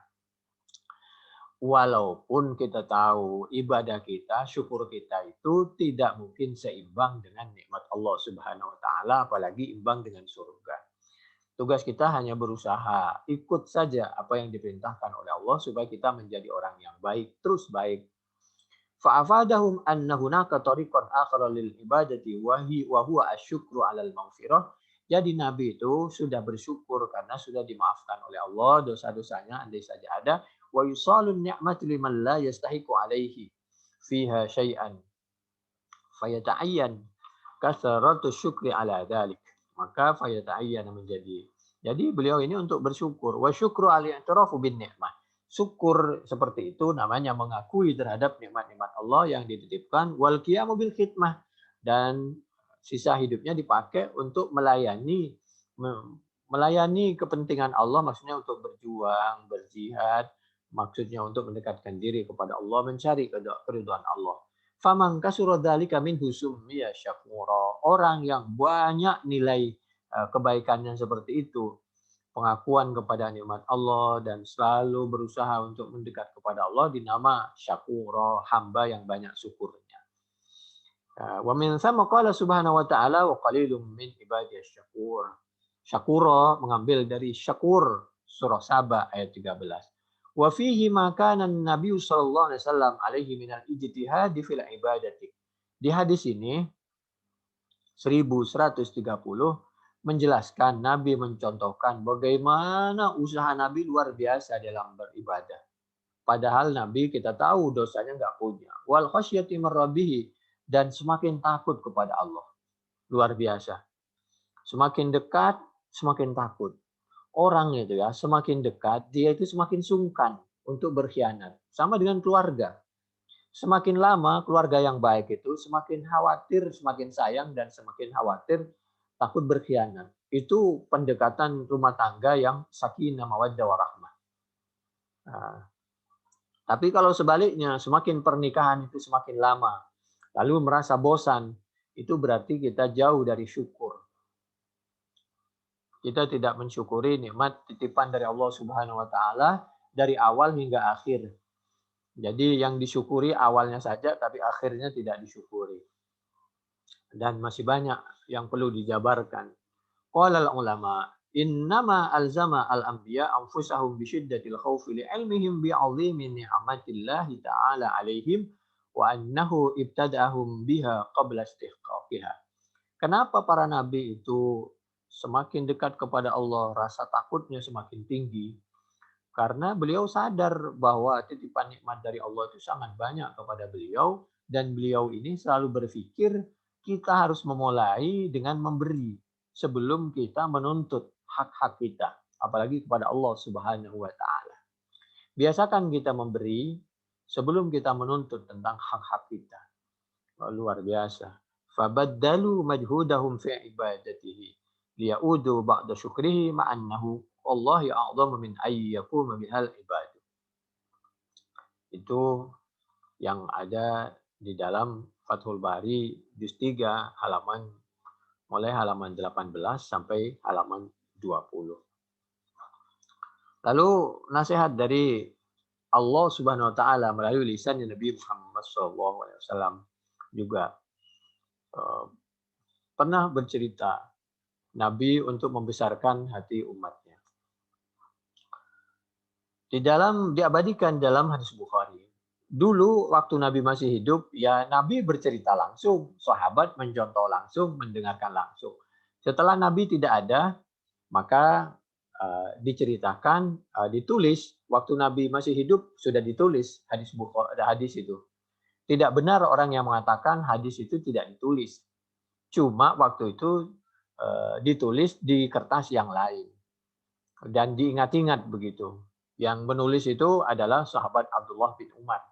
Walaupun kita tahu ibadah kita, syukur kita itu tidak mungkin seimbang dengan nikmat Allah Subhanahu wa taala, apalagi imbang dengan surga. Tugas kita hanya berusaha ikut saja apa yang diperintahkan oleh Allah supaya kita menjadi orang yang baik, terus baik. Fa'afadahum anna hunaka tariqan akhara lil ibadati wa huwa asyukru 'alal maghfirah. Jadi Nabi itu sudah bersyukur karena sudah dimaafkan oleh Allah dosa-dosanya andai saja ada, wa yusalun ni'mati liman la yastahiqu 'alaihi fiha syai'an fayata'ayyan kasaratu syukri 'ala dzalik. Maka fayata'ayyan menjadi. Jadi beliau ini untuk bersyukur wa syukru 'al-i'tirafu bin ni'mah. Syukur seperti itu namanya mengakui terhadap nikmat-nikmat Allah yang dititipkan wal qiyamu bil khidmah dan sisa hidupnya dipakai untuk melayani kepentingan Allah, maksudnya untuk berjuang, berjihad, maksudnya untuk mendekatkan diri kepada Allah, mencari keridhaan Allah. Faman kasura dzalika minhu summiya syakura. Orang yang banyak nilai kebaikannya seperti itu, pengakuan kepada nikmat Allah dan selalu berusaha untuk mendekat kepada Allah dinama syakura, hamba yang banyak syukurnya. Wa min tsama qala subhanahu wa ta'ala wa qalilum min ibadiyasy syakur. Syakura mengambil dari syakur surah Saba ayat 13. Wa fihi ma kana Nabi sallallahu alaihi wasallam alaihi minal ijtihad fil ibadati. Di hadis ini 1130 menjelaskan, Nabi mencontohkan bagaimana usaha Nabi luar biasa dalam beribadah. Padahal Nabi kita tahu dosanya nggak punya. Wal khasyati marrabihi, dan semakin takut kepada Allah. Luar biasa. Semakin dekat, semakin takut. Orang itu ya, semakin dekat, dia itu semakin sungkan untuk berkhianat. Sama dengan keluarga. Semakin lama keluarga yang baik itu semakin khawatir, semakin sayang, dan semakin khawatir takut berkhianat. Itu pendekatan rumah tangga yang sakinah mawaddah warahmah. Tapi kalau sebaliknya, semakin pernikahan itu semakin lama, lalu merasa bosan, itu berarti kita jauh dari syukur. Kita tidak mensyukuri nikmat titipan dari Allah Subhanahu wa taala dari awal hingga akhir. Jadi yang disyukuri awalnya saja, tapi akhirnya tidak disyukuri. Dan masih banyak yang perlu dijabarkan. Qala al-ulama, innama alzama al-anbiya anfusahum bi syiddatil khaufi li ilmihim bi 'azimi ni'matillahi ta'ala 'alaihim wa annahu ibtada'ahum biha qabla istihqaqiha. Kenapa para nabi itu semakin dekat kepada Allah, rasa takutnya semakin tinggi? Karena beliau sadar bahwa titipan nikmat dari Allah itu sangat banyak kepada beliau dan beliau ini selalu berpikir kita harus memulai dengan memberi sebelum kita menuntut hak-hak kita, apalagi kepada Allah Subhanahu wa taala. Biasakan kita memberi sebelum kita menuntut tentang hak-hak kita. Luar biasa. Fabaddalu majhudahum fi ibadatihi liyaudu ba'da syukrihi ma'annahu wallahi a'zamu min ayyakuma bihal ibadu. Itu yang ada di dalam Fathul Bari juz 3 halaman mulai halaman 18 sampai halaman 20. Lalu nasihat dari Allah Subhanahu wa taala melalui lisan Nabi Muhammad SAW juga pernah bercerita Nabi untuk membesarkan hati umatnya. Diabadikan dalam hadis Bukhari. Dulu waktu Nabi masih hidup, ya Nabi bercerita langsung, sahabat mencontoh langsung, mendengarkan langsung. Setelah Nabi tidak ada, maka diceritakan, ditulis. Waktu Nabi masih hidup sudah ditulis hadis Bukhari, hadis itu. Tidak benar orang yang mengatakan hadis itu tidak ditulis. Cuma waktu itu ditulis di kertas yang lain dan diingat-ingat begitu. Yang menulis itu adalah sahabat Abdullah bin Umar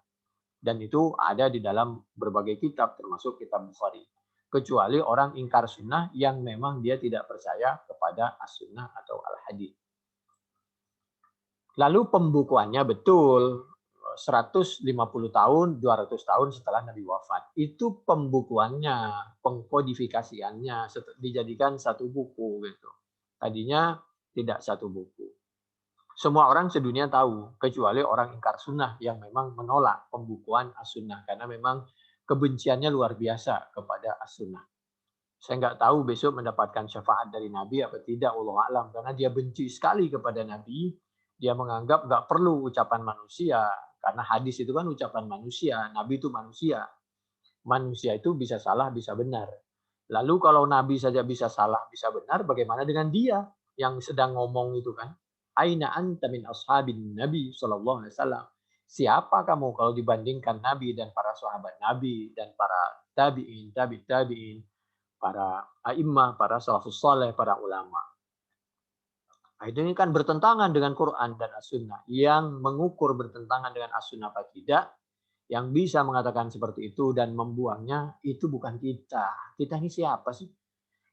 dan itu ada di dalam berbagai kitab termasuk kitab Bukhari. Kecuali orang ingkar sunnah yang memang dia tidak percaya kepada as-sunnah atau al-hadis. Lalu pembukuannya betul 150 tahun, 200 tahun setelah Nabi wafat. Itu pembukuannya, pengkodifikasiannya dijadikan satu buku gitu. Tadinya tidak satu buku. Semua orang sedunia tahu, kecuali orang ingkar sunnah yang memang menolak pembukuan as-sunnah karena memang kebenciannya luar biasa kepada as-sunnah. Saya nggak tahu besok mendapatkan syafaat dari Nabi apa tidak, wallahu a'lam, karena dia benci sekali kepada Nabi. Dia menganggap nggak perlu ucapan manusia, karena hadis itu kan ucapan manusia, Nabi itu manusia. Manusia itu bisa salah, bisa benar. Lalu kalau Nabi saja bisa salah, bisa benar, bagaimana dengan dia yang sedang ngomong itu kan? Aina anta min ashabin Nabi sallallahu alaihi wasallam. Siapa kamu kalau dibandingkan Nabi dan para sahabat Nabi dan para tabi'in, tabi'in, para a'immah, para salafus saleh, para ulama. Nah, ini kan bertentangan dengan Quran dan As-Sunnah. Yang mengukur bertentangan dengan As-Sunnah apa tidak, yang bisa mengatakan seperti itu dan membuangnya, itu bukan kita. Kita ini siapa sih?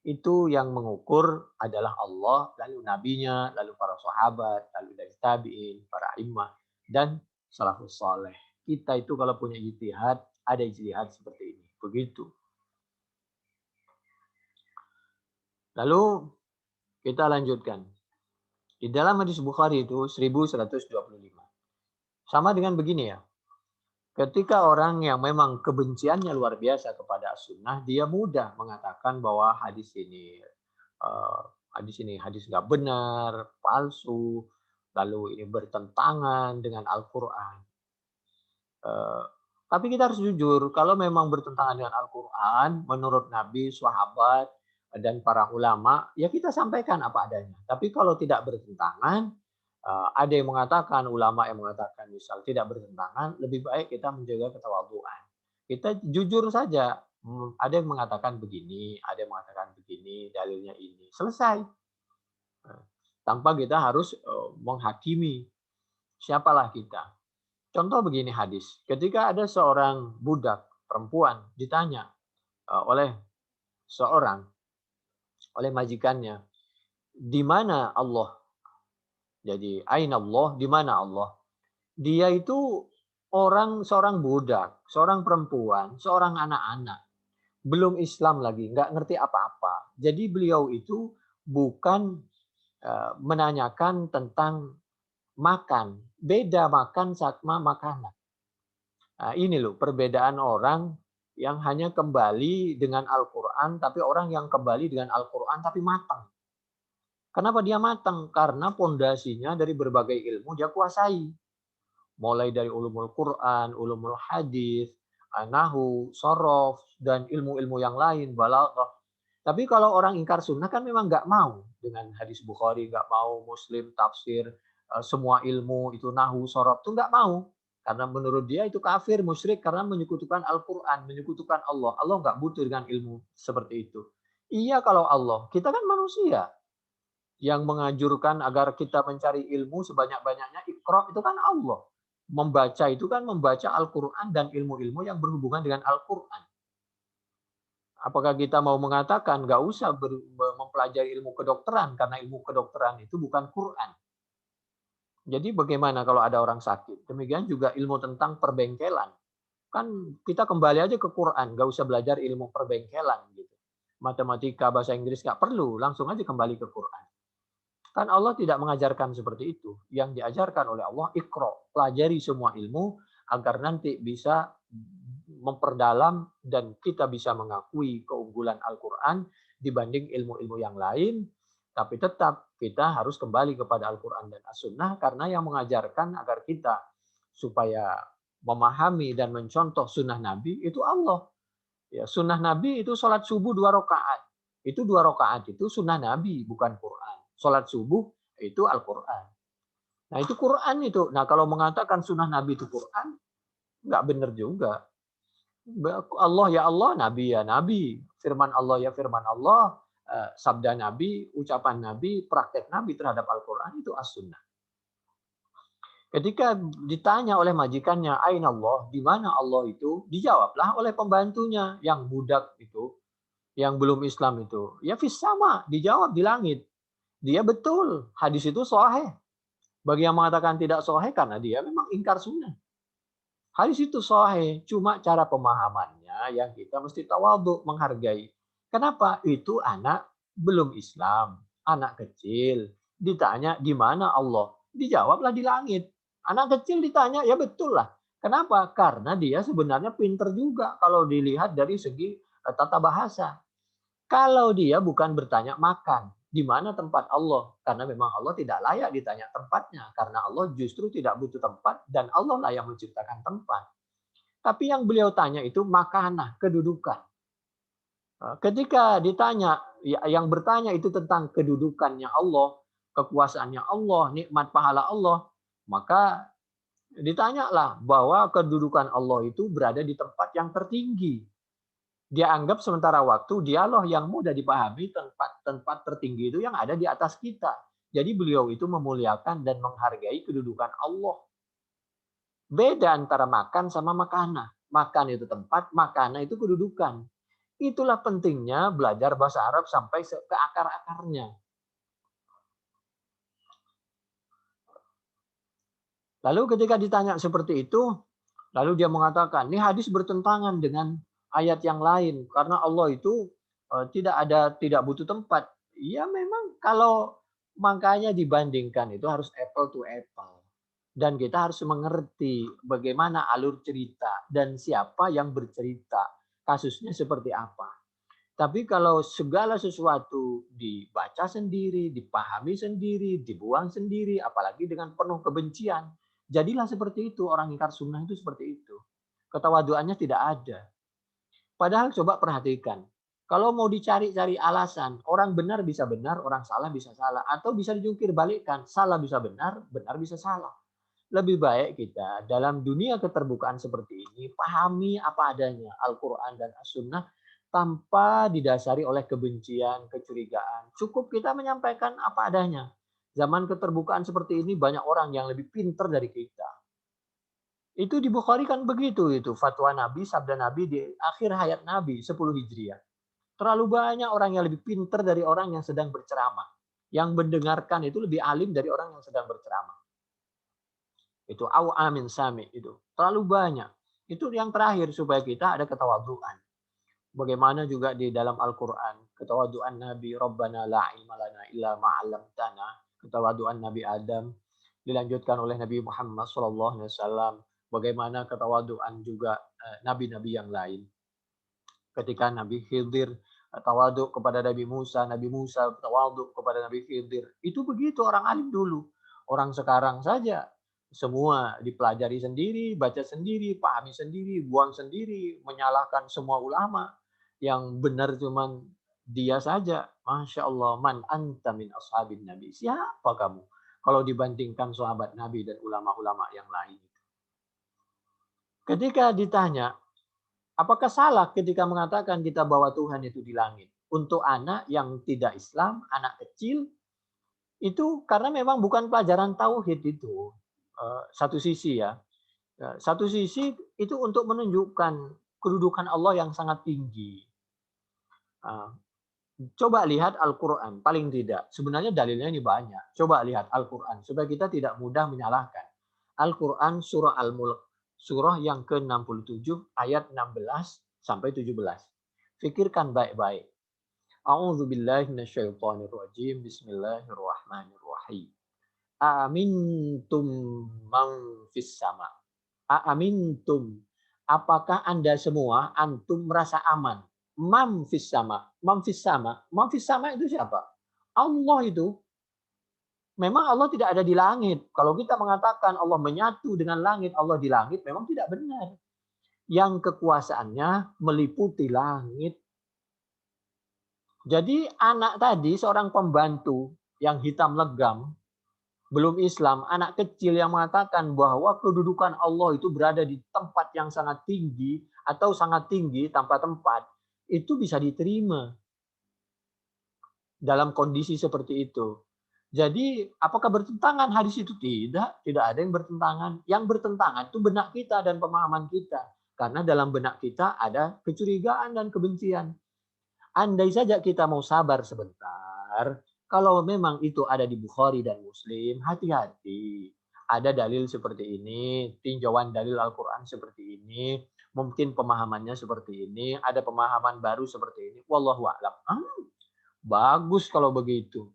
Itu yang mengukur adalah Allah, lalu nabinya, lalu para sahabat, lalu dari tabi'in, para imam, dan salafus saleh. Kita itu kalau punya ijtihad, ada ijtihad seperti ini. Begitu. Lalu kita lanjutkan. Di dalam hadis Bukhari itu 1125. Sama dengan begini ya. Ketika orang yang memang kebenciannya luar biasa kepada as-sunnah, dia mudah mengatakan bahwa hadis ini hadis nggak benar, palsu, lalu ini bertentangan dengan Al-Quran. Tapi kita harus jujur, kalau memang bertentangan dengan Al-Quran, menurut Nabi, sahabat, dan para ulama, ya kita sampaikan apa adanya. Tapi kalau tidak bertentangan, ada yang mengatakan, ulama yang mengatakan misal tidak bertentangan, lebih baik kita menjaga ketawaduan. Kita jujur saja, ada yang mengatakan begini, ada yang mengatakan begini, dalilnya ini. Selesai. Tanpa kita harus menghakimi. Siapalah kita. Contoh begini hadis. Ketika ada seorang budak perempuan ditanya oleh majikannya, di mana Allah? Jadi, aina Allah, di mana Allah? Dia itu seorang budak, seorang perempuan, seorang anak-anak. Belum Islam lagi, nggak ngerti apa-apa. Jadi beliau itu bukan menanyakan tentang makan. Beda makan sama makanan. Nah, ini loh perbedaan orang yang hanya kembali dengan Al-Quran, tapi orang yang kembali dengan Al-Quran tapi matang. Kenapa dia matang? Karena pondasinya dari berbagai ilmu dia kuasai. Mulai dari ulumul Quran, ulumul hadis, nahu, sorof, dan ilmu-ilmu yang lain, balaghah. Tapi kalau orang ingkar sunnah kan memang nggak mau dengan hadis Bukhari, nggak mau Muslim, tafsir, semua ilmu itu nahu, sorab itu nggak mau. Karena menurut dia itu kafir, musyrik karena menyekutukan Al-Quran, menyekutukan Allah. Allah nggak butuh dengan ilmu seperti itu. Iya kalau Allah, kita kan manusia yang menganjurkan agar kita mencari ilmu sebanyak-banyaknya. Iqra itu kan Allah. Membaca itu kan membaca Al-Quran dan ilmu-ilmu yang berhubungan dengan Al-Quran. Apakah kita mau mengatakan nggak usah mempelajari ilmu kedokteran karena ilmu kedokteran itu bukan Quran. Jadi bagaimana kalau ada orang sakit? Demikian juga ilmu tentang perbengkelan. Kan kita kembali aja ke Quran, nggak usah belajar ilmu perbengkelan gitu. Matematika, bahasa Inggris nggak perlu, langsung aja kembali ke Quran. Kan Allah tidak mengajarkan seperti itu. Yang diajarkan oleh Allah, Iqra, pelajari semua ilmu agar nanti bisa memperdalam dan kita bisa mengakui keunggulan Al-Quran dibanding ilmu-ilmu yang lain, tapi tetap kita harus kembali kepada Al-Quran dan As-Sunnah karena yang mengajarkan agar kita supaya memahami dan mencontoh sunnah Nabi itu Allah. Ya, sunnah Nabi itu sholat subuh 2 rakaat. Itu 2 rakaat itu sunnah Nabi, bukan Quran. Sholat subuh itu Al-Quran. Nah itu Quran itu. Nah kalau mengatakan sunnah Nabi itu Quran, nggak benar juga. Allah ya Allah, Nabi ya Nabi. Firman Allah ya firman Allah. Sabda Nabi, ucapan Nabi, praktek Nabi terhadap Al-Quran itu as-sunnah. Ketika ditanya oleh majikannya, Aina Allah, di mana Allah itu? Dijawablah oleh pembantunya yang budak itu, yang belum Islam itu. Ya fis sama, dijawab di langit. Dia betul, hadis itu sahih. Bagi yang mengatakan tidak sahih karena dia memang ingkar sunnah. Hadis itu sahih, cuma cara pemahamannya yang kita mesti tawadhu, menghargai. Kenapa? Itu anak belum Islam, anak kecil. Ditanya di mana Allah? Dijawablah di langit. Anak kecil ditanya, ya betul lah. Kenapa? Karena dia sebenarnya pinter juga kalau dilihat dari segi tata bahasa. Kalau dia bukan bertanya makan, di mana tempat Allah? Karena memang Allah tidak layak ditanya tempatnya. Karena Allah justru tidak butuh tempat dan Allah lah yang menciptakan tempat. Tapi yang beliau tanya itu makanah, kedudukan. Ketika ditanya, yang bertanya itu tentang kedudukannya Allah, kekuasaannya Allah, nikmat pahala Allah, maka ditanyalah bahwa kedudukan Allah itu berada di tempat yang tertinggi. Dia anggap sementara waktu dialog yang mudah dipahami tempat tertinggi itu yang ada di atas kita. Jadi beliau itu memuliakan dan menghargai kedudukan Allah. Beda antara makan sama makanah. Makan itu tempat, makanah itu kedudukan. Itulah pentingnya belajar bahasa Arab sampai ke akar-akarnya. Lalu ketika ditanya seperti itu, lalu dia mengatakan, ini hadis bertentangan dengan ayat yang lain karena Allah itu tidak butuh tempat. Ya memang kalau makanya dibandingkan itu harus apple to apple. Dan kita harus mengerti bagaimana alur cerita dan siapa yang bercerita. Kasusnya seperti apa. Tapi kalau segala sesuatu dibaca sendiri, dipahami sendiri, dibuang sendiri, apalagi dengan penuh kebencian, jadilah seperti itu. Orang ingkar sunnah itu seperti itu. Ketawaduannya tidak ada. Padahal coba perhatikan. Kalau mau dicari-cari alasan, orang benar bisa benar, orang salah bisa salah. Atau bisa dijungkir balikkan, salah bisa benar, benar bisa salah. Lebih baik kita dalam dunia keterbukaan seperti ini, pahami apa adanya Al-Quran dan As-Sunnah tanpa didasari oleh kebencian, kecurigaan. Cukup kita menyampaikan apa adanya. Zaman keterbukaan seperti ini banyak orang yang lebih pintar dari kita. Itu di Bukhari kan begitu itu fatwa Nabi, sabda Nabi di akhir hayat Nabi 10 Hijriah. Terlalu banyak orang yang lebih pintar dari orang yang sedang berceramah. Yang mendengarkan itu lebih alim dari orang yang sedang berceramah. Itu amin sami itu. Terlalu banyak. Itu yang terakhir supaya kita ada ketawaduan. Bagaimana juga di dalam Al-Quran. Ketawaduan Nabi, Rabbana la ilma lana illa ma'alamtana. Ketawaduan Nabi Adam. Dilanjutkan oleh Nabi Muhammad SAW. Bagaimana ketawaduan juga nabi-nabi yang lain. Ketika Nabi Khidir tawaduk kepada Nabi Musa tawaduk kepada Nabi Khidir. Itu begitu orang alim dulu. Orang sekarang saja semua dipelajari sendiri, baca sendiri, pahami sendiri, buang sendiri, menyalahkan semua ulama. Yang benar cuman dia saja, Masya Allah, man anta min ashabin Nabi. Siapa kamu? Kalau dibandingkan sahabat Nabi dan ulama-ulama yang lain. Ketika ditanya, apakah salah ketika mengatakan kita bawa Tuhan itu di langit? Untuk anak yang tidak Islam, anak kecil, itu karena memang bukan pelajaran tauhid itu. Satu sisi ya. Satu sisi itu untuk menunjukkan kedudukan Allah yang sangat tinggi. Coba lihat Al-Quran, paling tidak. Sebenarnya dalilnya ini banyak. Coba lihat Al-Quran, supaya kita tidak mudah menyalahkan. Al-Quran surah Al-Mulk, surah yang ke-67, ayat 16 sampai 17. Fikirkan baik-baik. A'udzu billahi minasyaitonir rajim. Bismillahirrahmanirrahim. Amintum man fis sama. Amintum. Apakah Anda semua antum merasa aman? Mam fis sama. Mam fis sama. Mam fis sama itu siapa? Allah itu. Memang Allah tidak ada di langit. Kalau kita mengatakan Allah menyatu dengan langit, Allah di langit, memang tidak benar. Yang kekuasaannya meliputi langit. Jadi anak tadi, seorang pembantu yang hitam legam, belum Islam, anak kecil yang mengatakan bahwa kedudukan Allah itu berada di tempat yang sangat tinggi atau sangat tinggi tanpa tempat, itu bisa diterima dalam kondisi seperti itu. Jadi apakah bertentangan hadis itu? Tidak, tidak ada yang bertentangan. Yang bertentangan itu benak kita dan pemahaman kita. Karena dalam benak kita ada kecurigaan dan kebencian. Andai saja kita mau sabar sebentar, kalau memang itu ada di Bukhari dan Muslim, hati-hati. Ada dalil seperti ini, tinjauan dalil Al-Quran seperti ini, mungkin pemahamannya seperti ini, ada pemahaman baru seperti ini. Wallahu a'lam. Bagus kalau begitu.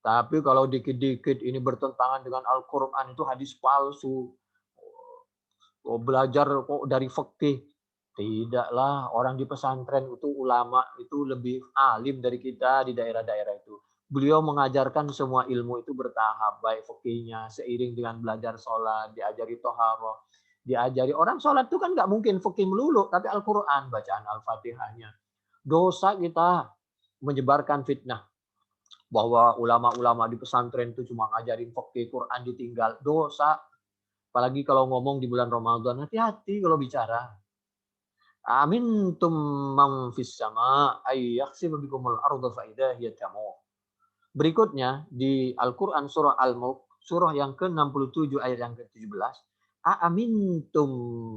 Tapi kalau dikit-dikit ini bertentangan dengan Al-Quran, itu hadis palsu. Belajar kok dari fikih. Tidaklah, orang di pesantren itu ulama itu lebih alim dari kita di daerah-daerah itu. Beliau mengajarkan semua ilmu itu bertahap, baik fikihnya, seiring dengan belajar sholat, diajari toharoh, diajari orang sholat itu kan nggak mungkin fikih melulu, tapi Al-Quran, bacaan Al-Fatihahnya. Dosa kita menyebarkan fitnah bahwa ulama-ulama di pesantren itu cuma ngajarin fikih, Quran ditinggal, dosa. Apalagi kalau ngomong di bulan Ramadan, hati-hati kalau bicara. Amintum man fis sama ay yakhsifu bikumul arda fa idza hiya tamur. Berikutnya di Al-Qur'an surah Al-Mulk, surah yang ke-67 ayat yang ke-17. Amintum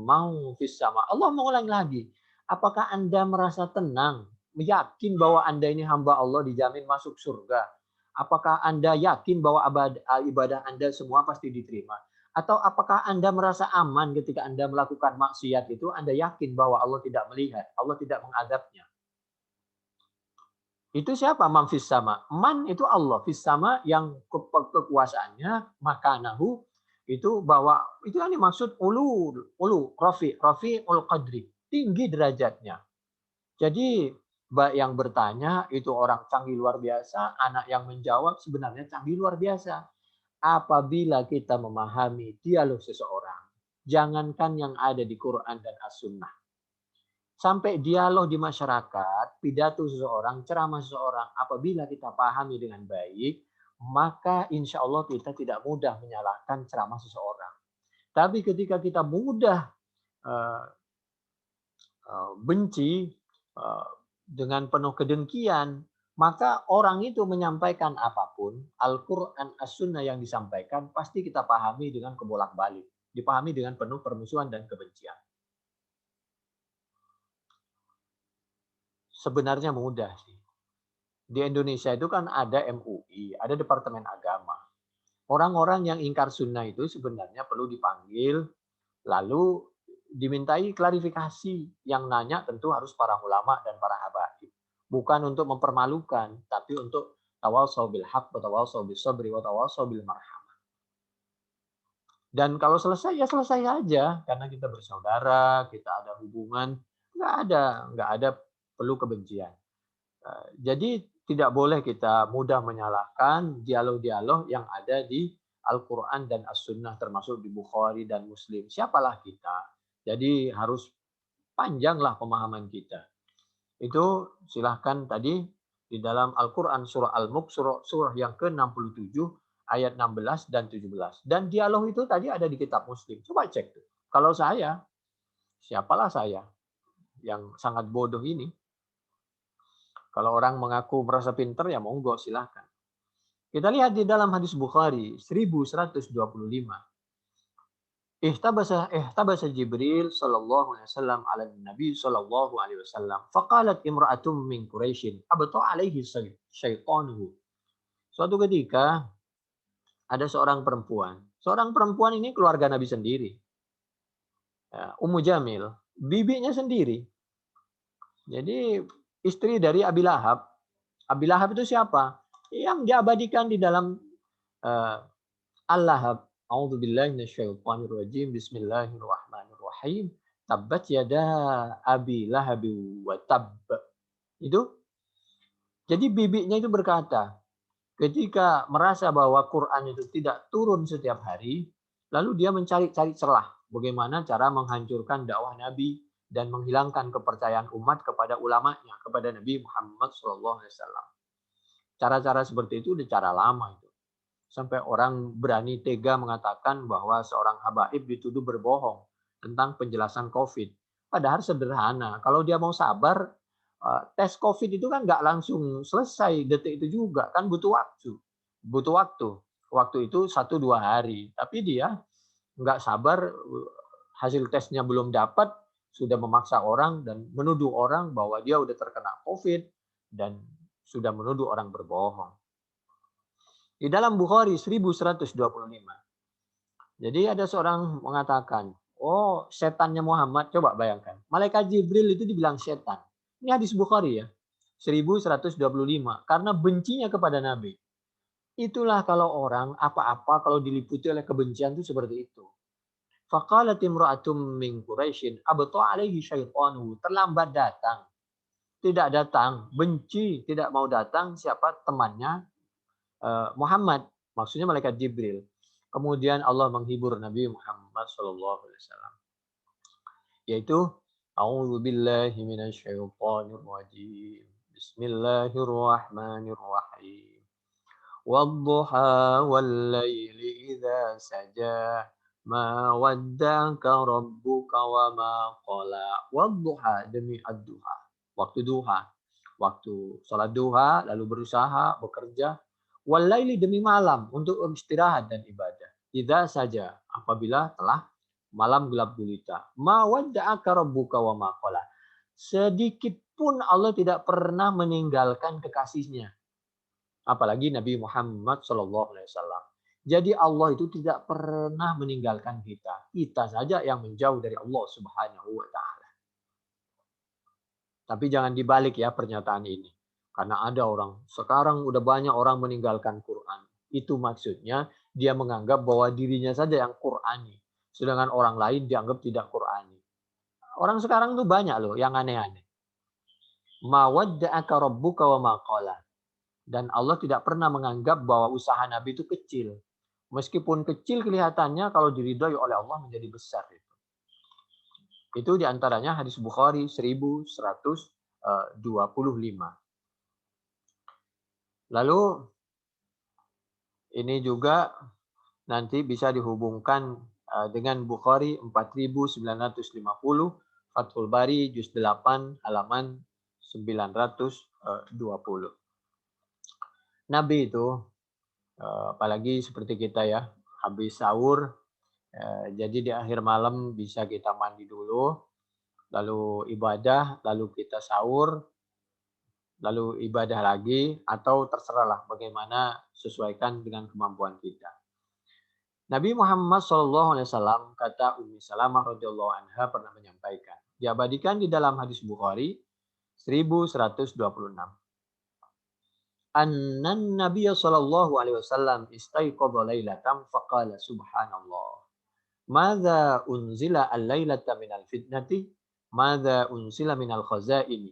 man fis sama. Allah mengulang lagi. Apakah Anda merasa tenang, yakin bahwa Anda ini hamba Allah dijamin masuk surga? Apakah Anda yakin bahwa ibadah Anda semua pasti diterima? Atau apakah Anda merasa aman ketika Anda melakukan maksiat itu, Anda yakin bahwa Allah tidak melihat, Allah tidak mengadabnya? Itu siapa? Man fis sama. Man itu Allah, fis sama yang kekuasaannya, makanahu itu bahwa itu yang dimaksud ulu, rafi ul qadri, tinggi derajatnya. Jadi yang bertanya itu orang canggih luar biasa, anak yang menjawab sebenarnya canggih luar biasa. Apabila kita memahami dialog seseorang, jangankan yang ada di Quran dan As-Sunnah, sampai dialog di masyarakat, pidato seseorang, ceramah seseorang, apabila kita pahami dengan baik, maka insya Allah kita tidak mudah menyalahkan ceramah seseorang. Tapi ketika kita mudah benci dengan penuh kedengkian, maka orang itu menyampaikan apapun, Al-Quran, As-Sunnah yang disampaikan, pasti kita pahami dengan kebolak-balik. Dipahami dengan penuh permusuhan dan kebencian. Sebenarnya mudah sih. Di Indonesia itu kan ada MUI, ada Departemen Agama. Orang-orang yang ingkar sunnah itu sebenarnya perlu dipanggil, lalu dimintai klarifikasi. Yang nanya tentu harus para ulama dan para habaib. Bukan untuk mempermalukan, tapi untuk tawasau bil haq, tawasau bis sabri, tawasau bil marhamah. Dan kalau selesai ya selesai aja, karena kita bersaudara, kita ada hubungan, nggak ada perlu kebencian. Jadi tidak boleh kita mudah menyalahkan dialog-dialog yang ada di Al-Quran dan As-Sunnah, termasuk di Bukhari dan Muslim. Siapalah kita? Jadi harus panjanglah pemahaman kita. Itu silahkan tadi di dalam Al-Quran surah Al-Mulk, surah yang ke-67 ayat 16 dan 17. Dan dialog itu tadi ada di kitab Muslim. Coba cek tuh. Kalau saya, siapalah saya yang sangat bodoh ini. Kalau orang mengaku merasa pinter, ya monggo silahkan. Kita lihat di dalam hadis Bukhari 1125. Ihtabasa Jibril sallallahu alaihi wasallam ala Nabi sallallahu alaihi wasallam. Faqalat imra'atum min Quraisyin abta alaihi syaitanuhu. Suatu ketika ada seorang perempuan. Seorang perempuan ini keluarga Nabi sendiri. Ya, Ummu Jamil, bibinya sendiri. Jadi istri dari Abi Lahab. Abi Lahab itu siapa? Yang diabadikan di dalam Al-Lahab. A'udzubillahi minasyaitonirrajim. Bismillahirrahmanirrahim. Tabbat yada Abi Lahab wa tabb. Itu. Jadi bibinya itu berkata, ketika merasa bahwa Quran itu tidak turun setiap hari, lalu dia mencari-cari celah bagaimana cara menghancurkan dakwah Nabi dan menghilangkan kepercayaan umat kepada ulamanya, kepada Nabi Muhammad SAW. Cara-cara seperti itu udah cara lama itu. Sampai orang berani tega mengatakan bahwa seorang habaib dituduh berbohong tentang penjelasan COVID. Padahal sederhana. Kalau dia mau sabar, tes COVID itu kan nggak langsung selesai detik itu juga. Kan butuh waktu. Butuh waktu. Waktu itu 1-2 hari. Tapi dia nggak sabar, hasil tesnya belum dapat, sudah memaksa orang dan menuduh orang bahwa dia udah terkena COVID dan sudah menuduh orang berbohong. Di dalam Bukhari 1125. Jadi ada seorang mengatakan, oh setannya Muhammad, coba bayangkan. Malaikat Jibril itu dibilang setan. Ini hadis Bukhari ya. 1125. Karena bencinya kepada Nabi. Itulah kalau orang apa-apa kalau diliputi oleh kebencian itu seperti itu. Faqalat imra'atum min Quraisyin abta alaihi syaitanu. Terlambat datang. Tidak datang. Benci. Tidak mau datang siapa temannya Muhammad. Maksudnya malaikat Jibril. Kemudian Allah menghibur Nabi Muhammad SAW. Yaitu, A'udzubillahi minasyaitonirrajim. Bismillahirrahmanirrahim. Wadduha wallaili idza saja. Ma wadda'aka rabbuka wa ma qala. Wadduha demi ad-duha. Waktu duha. Waktu sholat duha, lalu berusaha, bekerja. Wallaili demi malam untuk istirahat dan ibadah. Idza saja apabila telah malam gelap gulita. Ma wadda'aka rabbuka wa ma qala. Sedikit pun Allah tidak pernah meninggalkan kekasihnya. Apalagi Nabi Muhammad SAW. Jadi Allah itu tidak pernah meninggalkan kita. Kita saja yang menjauh dari Allah Subhanahu wa taala. Tapi jangan dibalik ya pernyataan ini. Karena ada orang, sekarang udah banyak orang meninggalkan Quran. Itu maksudnya dia menganggap bahwa dirinya saja yang Qurani. Sedangkan orang lain dianggap tidak Qurani. Orang sekarang tuh banyak loh yang aneh-aneh. Ma wadda'aka rabbuka wa ma qala. Dan Allah tidak pernah menganggap bahwa usaha Nabi itu kecil. Meskipun kecil kelihatannya kalau diridhoi oleh Allah menjadi besar. Itu diantaranya hadis Bukhari 1125. Lalu ini juga nanti bisa dihubungkan dengan Bukhari 4950, Fathul Bari juz 8 halaman 920. Nabi itu apalagi seperti kita ya, habis sahur, jadi di akhir malam bisa kita mandi dulu, lalu ibadah, lalu kita sahur, lalu ibadah lagi, atau terserahlah bagaimana sesuaikan dengan kemampuan kita. Nabi Muhammad SAW kata Ummi Salamah radhiyallahu anha pernah menyampaikan, diabadikan di dalam hadis Bukhari 1126. Annan Nabiy sallallahu alaihi wasallam istaiqadha lailatan faqala subhanallah. Madza unzila al-lailata minal fitnati? Madza unzila minal khazaini?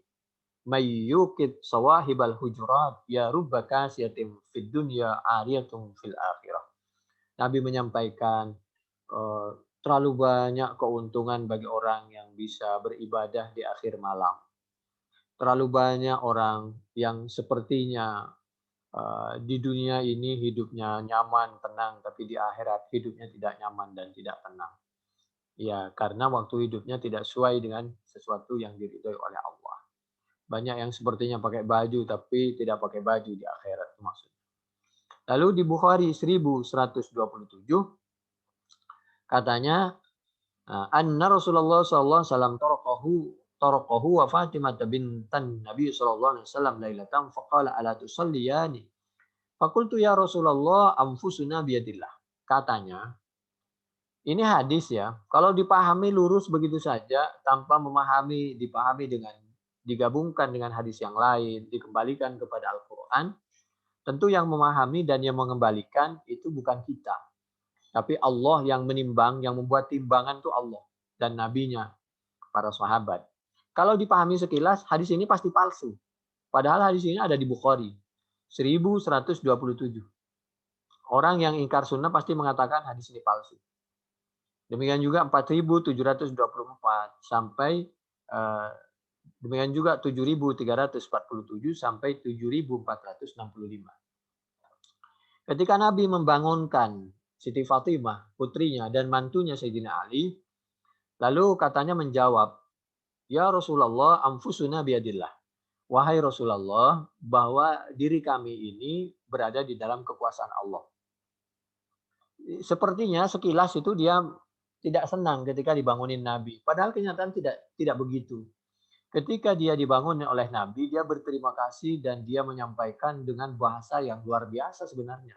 Mayyukid sawahibal hujurat ya rubba kasiyatin fid dunya ariyatun fil akhirah. Nabi menyampaikan terlalu banyak keuntungan bagi orang yang bisa beribadah di akhir malam. Terlalu banyak orang yang sepertinya di dunia ini hidupnya nyaman, tenang, tapi di akhirat hidupnya tidak nyaman dan tidak tenang. Ya, karena waktu hidupnya tidak sesuai dengan sesuatu yang diridhoi oleh Allah. Banyak yang sepertinya pakai baju tapi tidak pakai baju di akhirat itu maksudnya. Lalu di Bukhari 1127 katanya anna Rasulullah sallallahu alaihi wasallam taraqahu wa Fatimah bintan Nabi sallallahu alaihi wasallam lailatan faqala ala tusalliyani. Faqultu ya Rasulullah anfusuna biyadillah. Katanya, ini hadis ya, kalau dipahami lurus begitu saja tanpa dipahami dengan digabungkan dengan hadis yang lain, dikembalikan kepada Al-Qur'an, tentu yang memahami dan yang mengembalikan itu bukan kita. Tapi Allah yang menimbang, yang membuat timbangan itu Allah dan nabinya, para sahabat. Kalau dipahami sekilas, hadis ini pasti palsu. Padahal hadis ini ada di Bukhari 1127. Orang yang ingkar sunnah pasti mengatakan hadis ini palsu. Demikian juga 4724 sampai demikian juga 7347 sampai 7465. Ketika Nabi membangunkan Siti Fatimah, putrinya dan mantunya Sayyidina Ali, lalu katanya menjawab, "Ya Rasulullah, anfusuna biyadillah." Wahai Rasulullah, bahwa diri kami ini berada di dalam kekuasaan Allah. Sepertinya sekilas itu dia tidak senang ketika dibangunin Nabi. Padahal kenyataan tidak begitu. Ketika dia dibangun oleh Nabi, dia berterima kasih dan dia menyampaikan dengan bahasa yang luar biasa sebenarnya.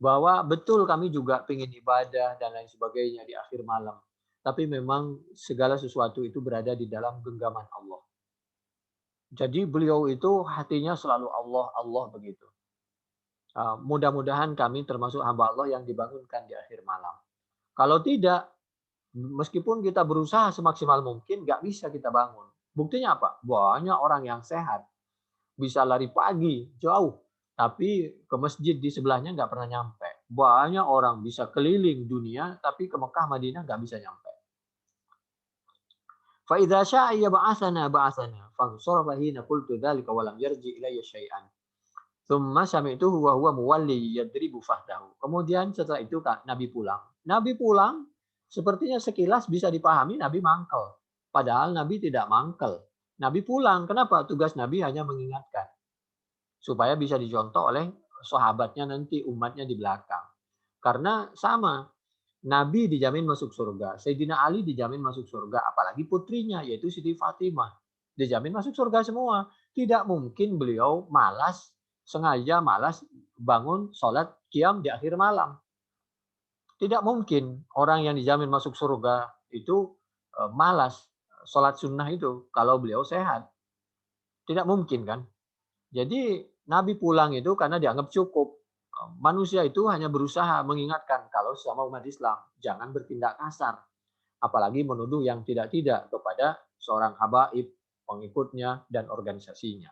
Bahwa betul kami juga ingin ibadah dan lain sebagainya di akhir malam. Tapi memang segala sesuatu itu berada di dalam genggaman Allah. Jadi beliau itu hatinya selalu Allah, Allah begitu. Mudah-mudahan kami termasuk hamba Allah yang dibangunkan di akhir malam. Kalau tidak, meskipun kita berusaha semaksimal mungkin, nggak bisa kita bangun. Buktinya apa? Banyak orang yang sehat. Bisa lari pagi, jauh. Tapi ke masjid di sebelahnya nggak pernah nyampe. Banyak orang bisa keliling dunia, tapi ke Mekah, Madinah nggak bisa nyampe. فَإِذَا شَاءَ يَبْعَثَنَا بَعَثَنَا فَانْصَرَفَ حِينَ قُلْتُ ذَلِكَ وَلَمْ يَرْجِعْ إِلَيَّ شَيْئًا ثُمَّ سَمِعْتُهُ وَهُوَ مُوَلِّي يَضْرِبُ فَخْذَهُ. Kemudian setelah itu Nabi pulang. Nabi pulang sepertinya sekilas bisa dipahami Nabi mangkel. Padahal Nabi tidak mangkel. Nabi pulang. Kenapa? Tugas Nabi hanya mengingatkan. Supaya bisa dicontoh oleh sahabatnya nanti, umatnya di belakang. Karena sama. Nabi dijamin masuk surga. Sayyidina Ali dijamin masuk surga. Apalagi putrinya, yaitu Siti Fatimah. Dijamin masuk surga semua. Tidak mungkin beliau sengaja malas bangun sholat qiyam di akhir malam. Tidak mungkin orang yang dijamin masuk surga itu malas sholat sunnah itu kalau beliau sehat. Tidak mungkin kan? Jadi Nabi pulang itu karena dianggap cukup. Manusia itu hanya berusaha mengingatkan kalau sama umat Islam jangan bertindak kasar, apalagi menuduh yang tidak-tidak kepada seorang habaib, pengikutnya dan organisasinya.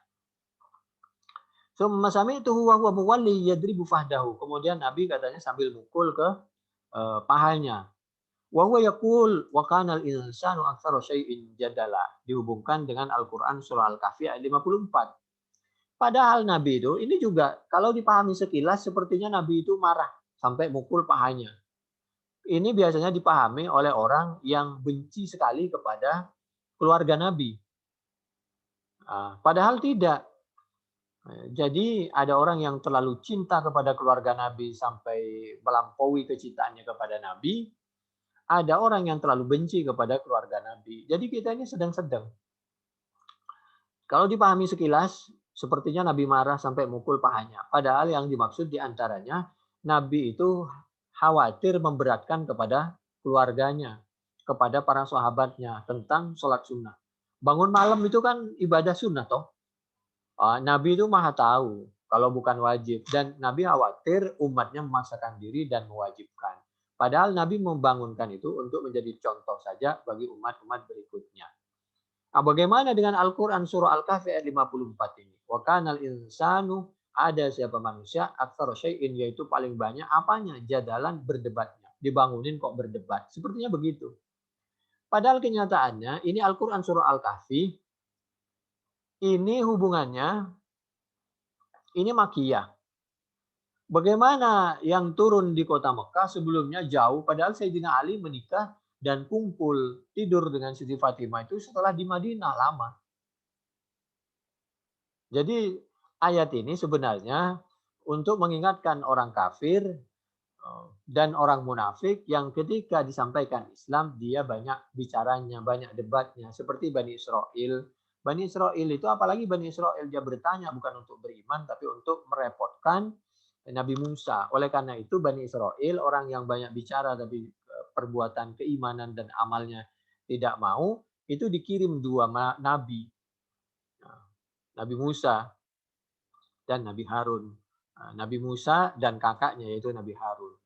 Kemudian Nabi katanya sambil mukul ke pahanya. Wa huwa yaqul wa kana al-insanu aktsara syai'in jadala. Dihubungkan dengan Al-Qur'an surah Al-Kahfi ayat 54. Padahal Nabi itu, ini juga kalau dipahami sekilas sepertinya Nabi itu marah sampai mukul pahanya. Ini biasanya dipahami oleh orang yang benci sekali kepada keluarga Nabi. Padahal tidak. Jadi ada orang yang terlalu cinta kepada keluarga Nabi sampai melampaui kecintaannya kepada Nabi. Ada orang yang terlalu benci kepada keluarga Nabi. Jadi kita ini sedang-sedang. Kalau dipahami sekilas, sepertinya Nabi marah sampai mukul pahanya. Padahal yang dimaksud diantaranya, Nabi itu khawatir memberatkan kepada keluarganya, kepada para sahabatnya tentang sholat sunnah. Bangun malam itu kan ibadah sunnah toh. Nabi itu maha tahu kalau bukan wajib. Dan Nabi khawatir umatnya memaksakan diri dan mewajibkan. Padahal Nabi membangunkan itu untuk menjadi contoh saja bagi umat-umat berikutnya. Nah, bagaimana dengan Al-Quran surah Al-Kahfi ayat 54 ini? Wa kanal insanu, ada siapa manusia, aktsara syai'in, yaitu paling banyak apanya? Jadalan, berdebatnya. Dibangunin kok berdebat. Sepertinya begitu. Padahal kenyataannya ini Al-Quran surah Al-Kahfi ini hubungannya Ini Makkiyah. Bagaimana yang turun di kota Mekah sebelumnya jauh, padahal Sayyidina Ali menikah dan kumpul tidur dengan Siti Fatimah itu setelah di Madinah lama. Jadi ayat ini sebenarnya untuk mengingatkan orang kafir dan orang munafik yang ketika disampaikan Islam dia banyak bicaranya, banyak debatnya seperti Bani Israel. Bani Israel itu apalagi Bani Israel dia bertanya bukan untuk beriman tapi untuk merepotkan Nabi Musa. Oleh karena itu Bani Israel orang yang banyak bicara tapi perbuatan keimanan dan amalnya tidak mau, itu dikirim dua nabi. Nabi Musa dan Nabi Harun. Nabi Musa dan kakaknya yaitu Nabi Harun.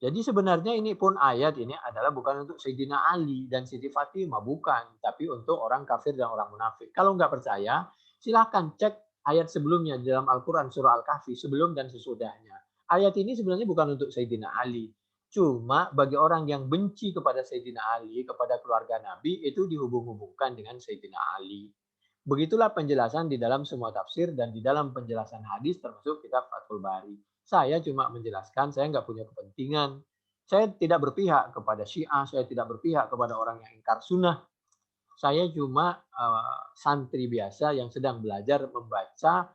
Jadi sebenarnya ini pun ayat ini adalah bukan untuk Sayyidina Ali dan Siti Fatimah, bukan. Tapi untuk orang kafir dan orang munafik. Kalau nggak percaya, silahkan cek ayat sebelumnya dalam Al-Quran surah Al-Kahfi sebelum dan sesudahnya. Ayat ini sebenarnya bukan untuk Sayyidina Ali. Cuma bagi orang yang benci kepada Sayyidina Ali, kepada keluarga Nabi, itu dihubung-hubungkan dengan Sayyidina Ali. Begitulah penjelasan di dalam semua tafsir dan di dalam penjelasan hadis termasuk kitab Fathul Bari. Saya cuma menjelaskan, saya nggak punya kepentingan. Saya tidak berpihak kepada Syiah, saya tidak berpihak kepada orang yang ingkar sunnah. Saya cuma santri biasa yang sedang belajar membaca,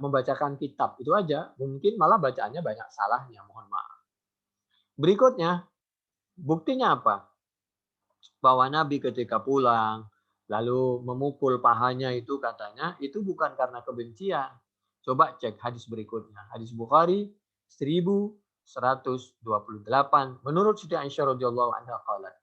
membacakan kitab. Itu aja. Mungkin malah bacaannya banyak salahnya, mohon maaf. Berikutnya, buktinya apa? Bahwa Nabi ketika pulang, lalu memukul pahanya itu katanya, itu bukan karena kebencian. Coba cek hadis berikutnya. Hadis Bukhari 1128. Menurut Siti Aisyah radhiyallahu anha qalat,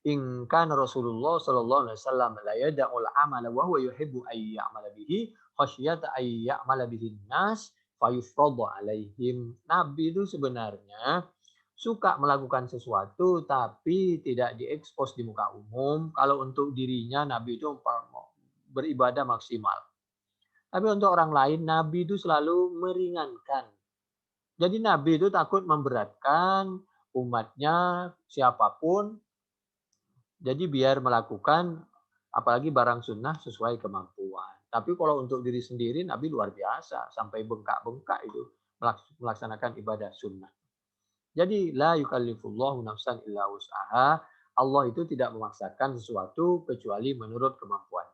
"In kana Rasulullah sallallahu alaihi wasallam la yada'ul amala wa huwa yuhibbu ay ya'mala bihi khasyata ay ya'mala bihi nas fayufradu alaihim." Nabi itu sebenarnya suka melakukan sesuatu tapi tidak diekspos di muka umum. Kalau untuk dirinya Nabi itu beribadah maksimal. Tapi untuk orang lain Nabi itu selalu meringankan. Jadi Nabi itu takut memberatkan umatnya siapapun. Jadi biar melakukan apalagi barang sunnah sesuai kemampuan. Tapi kalau untuk diri sendiri Nabi luar biasa sampai bengkak-bengkak itu melaksanakan ibadah sunnah. Jadi la yukallifullahu nafsan illa wus'aha. Allah itu tidak memaksakan sesuatu kecuali menurut kemampuannya.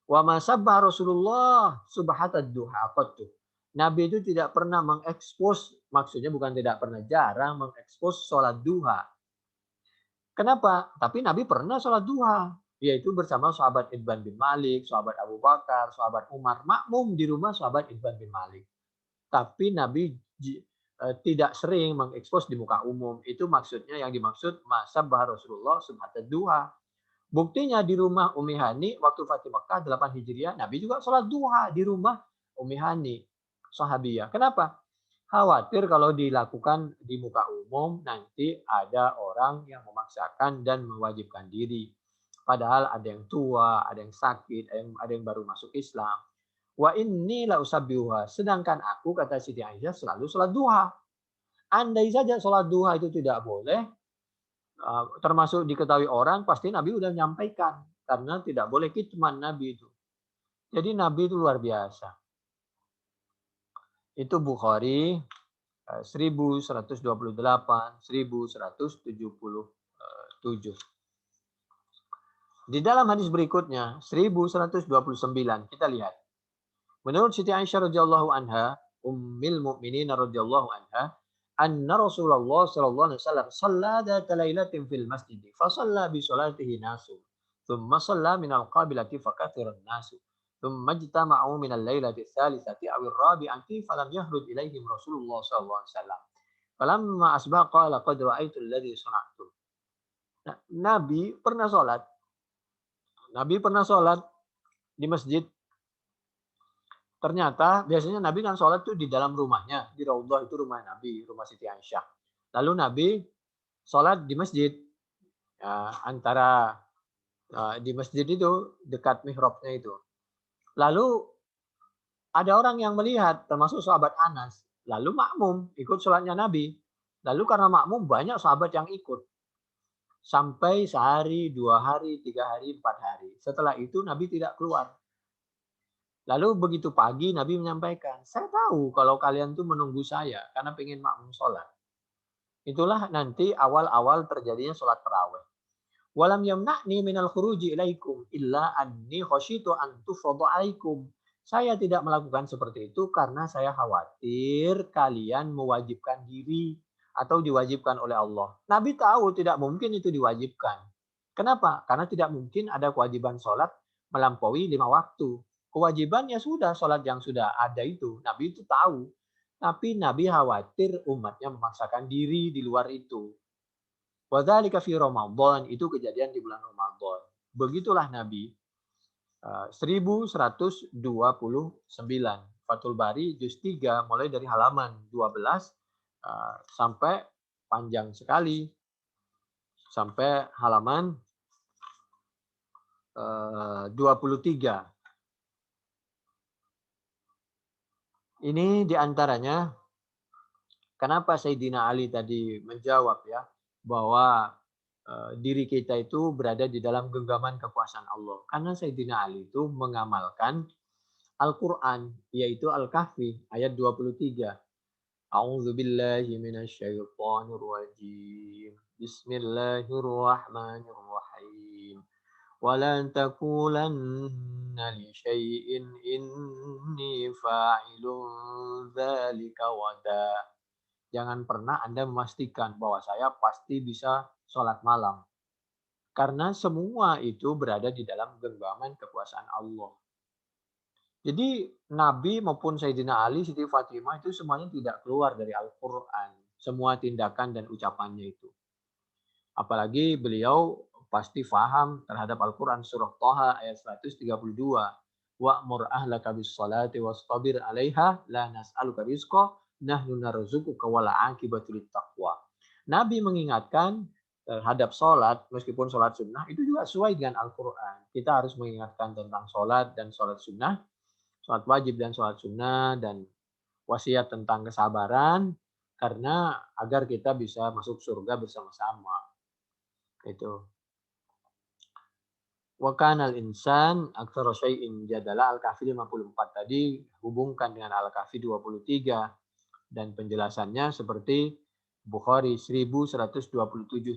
Wa ma sabba Rasulullah subhatad duha qattu. Nabi itu tidak pernah mengekspos, maksudnya bukan tidak pernah, jarang mengekspos sholat duha. Kenapa? Tapi Nabi pernah sholat duha, yaitu bersama sahabat Itban bin Malik, sahabat Abu Bakar, sahabat Umar, makmum di rumah sahabat Itban bin Malik. Tapi Nabi tidak sering mengekspos di muka umum. Itu maksudnya yang dimaksud masa bah Rasulullah subhatad duha. Buktinya di rumah Ummi Hani waktu Fatih Mekah 8 Hijriah, Nabi juga sholat duha di rumah Ummi Hani, sahabiyah. Kenapa? Khawatir kalau dilakukan di muka umum nanti ada orang yang memaksakan dan mewajibkan diri. Padahal ada yang tua, ada yang sakit, ada yang baru masuk Islam. Wa inni la usabbihuha. Sedangkan aku, kata Siti Aisyah, selalu sholat duha. Andai saja sholat duha itu tidak boleh, termasuk diketahui orang, pasti Nabi udah menyampaikan. Karena tidak boleh kitman Nabi itu. Jadi Nabi itu luar biasa. Itu Bukhari 1128, 1177. Di dalam hadis berikutnya 1129 kita lihat. Menurut Siti Aisyah radhiyallahu anha, Ummul Mukminin radhiyallahu anha, anna Rasulullah sallallahu alaihi wasallam shalla dzata lailatin fil masjid fa shalla bi salatihi nasu. Thumma shalla min al-qabilati fa kathara an-nasu. Thumma ijtama'u min al-lailati ats-tsalitsati aw ar-rabi'ati falam yahruj ilaihim Rasulullah sallallahu alaihi wasallam. Falamma asbaha qala qad ra'aitu alladhi sana'tu. Nah, Nabi pernah sholat. Nabi pernah sholat di masjid. Ternyata biasanya Nabi kan sholat tuh di dalam rumahnya, di Raudhah itu rumah Nabi, rumah Siti Aisyah. Lalu Nabi sholat di masjid, antara di masjid itu dekat mihrabnya itu. Lalu ada orang yang melihat, termasuk sahabat Anas, lalu makmum ikut sholatnya Nabi. Lalu karena makmum banyak sahabat yang ikut. Sampai sehari, 2 hari, 3 hari, 4 hari. Setelah itu Nabi tidak keluar. Lalu begitu pagi Nabi menyampaikan, saya tahu kalau kalian tuh menunggu saya karena pengen makmum sholat. Itulah nanti awal-awal terjadinya sholat tarawih. Walam yamna'ni minal khuruji ilaikum illa anni khasyitu an tufrada alaikum. Saya tidak melakukan seperti itu karena saya khawatir kalian mewajibkan diri atau diwajibkan oleh Allah. Nabi tahu tidak mungkin itu diwajibkan. Kenapa? Karena tidak mungkin ada kewajiban sholat melampaui 5 waktu. Kewajibannya sudah sholat yang sudah ada itu. Nabi itu tahu. Tapi Nabi khawatir umatnya memaksakan diri di luar itu. Wadzalika fi Ramadan, itu kejadian di bulan Ramadan. Begitulah Nabi. 1129. Fathul Bari juz 3 mulai dari halaman 12 sampai panjang sekali sampai halaman 23. Ini diantaranya kenapa Sayyidina Ali tadi menjawab ya bahwa diri kita itu berada di dalam genggaman kekuasaan Allah. Karena Sayyidina Ali itu mengamalkan Al-Quran, yaitu Al-Kahfi ayat 23. A'udzu billahi minasyaitonir rajim. Bismillahirrahmanirrahim. Wala taqulanna li syai'in inni fa'ilun dzalika wada. Jangan pernah Anda memastikan bahwa saya pasti bisa sholat malam. Karena semua itu berada di dalam genggaman kekuasaan Allah. Jadi Nabi maupun Sayyidina Ali, Siti Fatimah itu semuanya tidak keluar dari Al-Quran. Semua tindakan dan ucapannya itu. Apalagi beliau pasti faham terhadap Al-Quran surah Thaha ayat 132. Wa'mur ahlaka bis salati wastabir 'alaiha la nas'aluka rizqa nahnu narzuquka wal 'aqibatu littaqwa. Nabi mengingatkan terhadap sholat, meskipun sholat sunnah, itu juga sesuai dengan Al-Quran. Kita harus mengingatkan tentang sholat dan sholat sunnah, sholat wajib dan sholat sunnah, dan wasiat tentang kesabaran, karena agar kita bisa masuk surga bersama-sama. Itu. Wa kanal insan aktsara syai'in jadala Al-Kahfi 54 tadi hubungkan dengan Al-Kahfi 23 dan penjelasannya seperti Bukhari 1127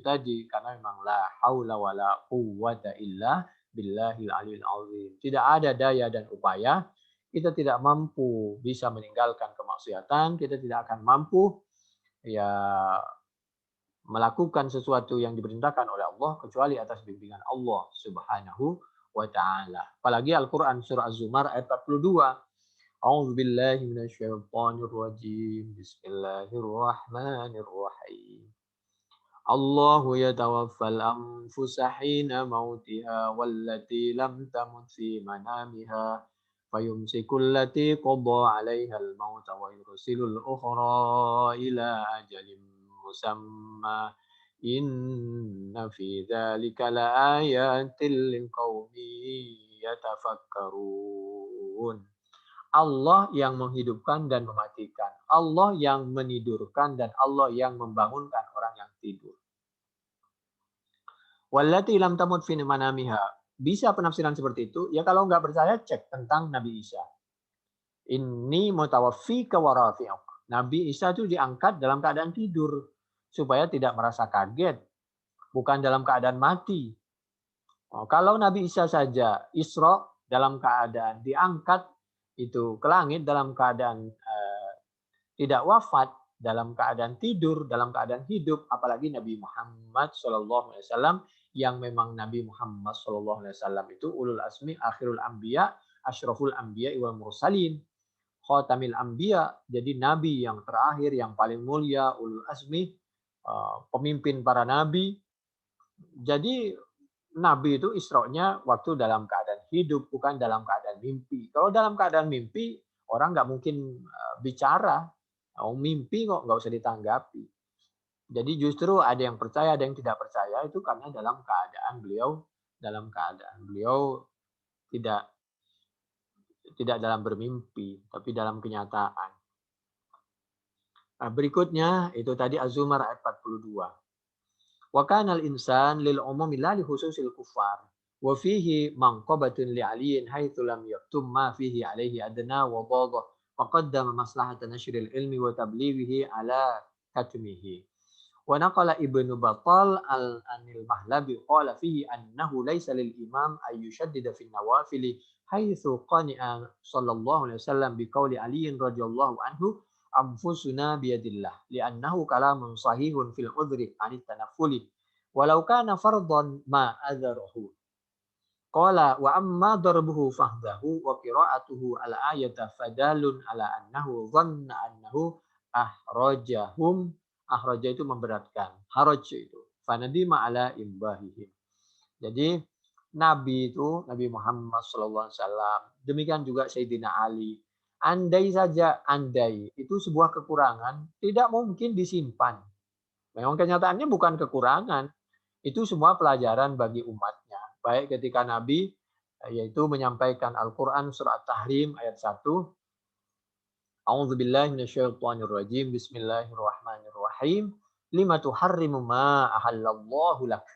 tadi karena memang la haula wala quwwata illa billahil aliyil azim. Tidak ada daya dan upaya, kita tidak mampu bisa meninggalkan kemaksiatan, kita tidak akan mampu ya melakukan sesuatu yang diperintahkan oleh Allah kecuali atas bimbingan Allah Subhanahu wa taala. Apalagi Al-Qur'an surah Az-Zumar ayat 42. A'udzu billahi minasyaitonir rajim. Bismillahirrahmanirrahim. Allahu yatawaffal anfusa hina mautiha wallati lam tamut fi manamiha fayumsikul lati qada 'alaiha al-maut wa yursilul ukhra ila ajalin musamma inna fi dzalika laayatil liqaumin yatafakkarun. Allah yang menghidupkan dan mematikan. Allah yang menidurkan dan Allah yang membangunkan orang yang tidur. Wallati lam tamut fi manamiha. Bisa penafsiran seperti itu? Ya kalau nggak percaya cek tentang Nabi Isa. Inni mutawaffika wa rafi'uk. Nabi Isa itu diangkat dalam keadaan tidur supaya tidak merasa kaget, bukan dalam keadaan mati. Oh, kalau Nabi Isa saja Isra dalam keadaan diangkat itu ke langit dalam keadaan tidak wafat, dalam keadaan tidur, dalam keadaan hidup, apalagi Nabi Muhammad SAW yang memang Nabi Muhammad SAW itu ulul asmi, akhirul anbiya, asyraful anbiya wal mursalin, khatamil anbiya, jadi nabi yang terakhir, yang paling mulia, ulul asmi, pemimpin para nabi. Jadi Nabi itu Isra-nya waktu dalam keadaan hidup, bukan dalam keadaan mimpi. Kalau dalam keadaan mimpi, orang nggak mungkin bicara. Oh, mimpi kok nggak usah ditanggapi. Jadi justru ada yang percaya, ada yang tidak percaya itu karena dalam keadaan beliau tidak dalam bermimpi, tapi dalam kenyataan. Nah, berikutnya itu tadi Az-Zumar ayat 42. Wa kanal insan lil umumi la li khususil kufar. wa fihi manqabatun li aliyin haitsu lam yaktum ma fihi alaihi adna wa dhadha faqaddama maslahata nashril ilmi wa tablighihi ala katmihi. Wa naqala Ibnu Battal anil Mahlabi qala fihi annahu laisa lil imam ay yushaddida fi nawafili haitsu qani'a sallallahu alaihi wasallam biqauli Ali radhiyallahu anhu anfusuna biyadillah li'annahu kalamun sahihun fil udhri anit tanaffuli walau kana fardhan ma adzarahu. Qala wa amma darbuhu fahdahu wa qira'atuhu al ayata fadalun ala annahu dhanna annahu ahrajahum. Ahraja itu memberatkan. Haraj itu. Fanadima ala imbahihim. Jadi Nabi itu, Nabi Muhammad SAW, demikian juga Sayyidina Ali. Andai saja, andai, itu sebuah kekurangan, tidak mungkin disimpan. Memang kenyataannya bukan kekurangan. Itu semua pelajaran bagi umatnya. Baik ketika Nabi, yaitu menyampaikan Al-Quran surat Tahrim ayat 1, A'udzubillahi minasyaitonirrajim. Bismillahirrahmanirrahim. Lima tuharrimu ma ahallallahu lak.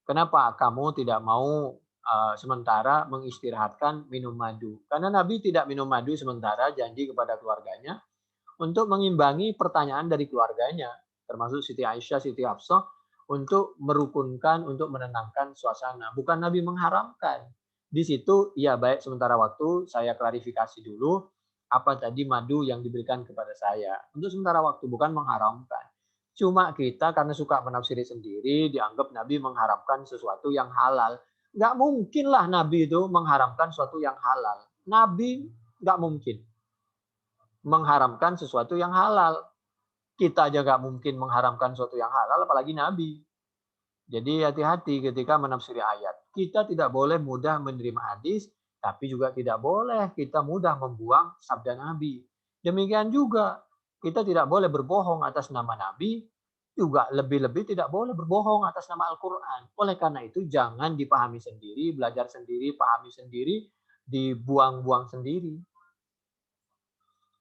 Kenapa kamu tidak mau sementara mengistirahatkan minum madu? Karena Nabi tidak minum madu sementara, janji kepada keluarganya untuk mengimbangi pertanyaan dari keluarganya, termasuk Siti Aisyah, Siti Hafsah, untuk merukunkan, untuk menenangkan suasana. Bukan Nabi mengharamkan. Di situ, ya baik sementara waktu, saya klarifikasi dulu, apa tadi madu yang diberikan kepada saya. Untuk sementara waktu, bukan mengharamkan. Cuma kita karena suka menafsiri sendiri, dianggap Nabi mengharamkan sesuatu yang halal. Nggak mungkinlah Nabi itu mengharamkan sesuatu yang halal. Nabi nggak mungkin mengharamkan sesuatu yang halal. Kita aja nggak mungkin mengharamkan sesuatu yang halal, apalagi Nabi. Jadi hati-hati ketika menafsiri ayat. Kita tidak boleh mudah menerima hadis, tapi juga tidak boleh kita mudah membuang sabda Nabi. Demikian juga kita tidak boleh berbohong atas nama Nabi, juga lebih-lebih tidak boleh berbohong atas nama Al-Quran. Oleh karena itu jangan dipahami sendiri, belajar sendiri, pahami sendiri, dibuang-buang sendiri.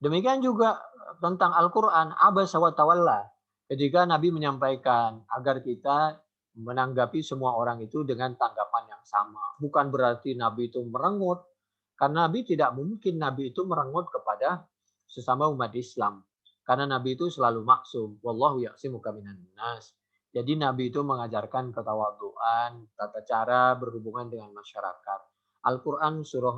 Demikian juga tentang Al-Quran, abasa wa tawalla. Ketika Nabi menyampaikan agar kita menanggapi semua orang itu dengan tanggapan yang sama. Bukan berarti Nabi itu merengut. Karena Nabi tidak mungkin Nabi itu merengut kepada sesama umat Islam. Karena Nabi itu selalu maksum. Wallahu ya'simuka minan nas. Jadi Nabi itu mengajarkan ketawaduan, tata cara berhubungan dengan masyarakat. Al-Quran surah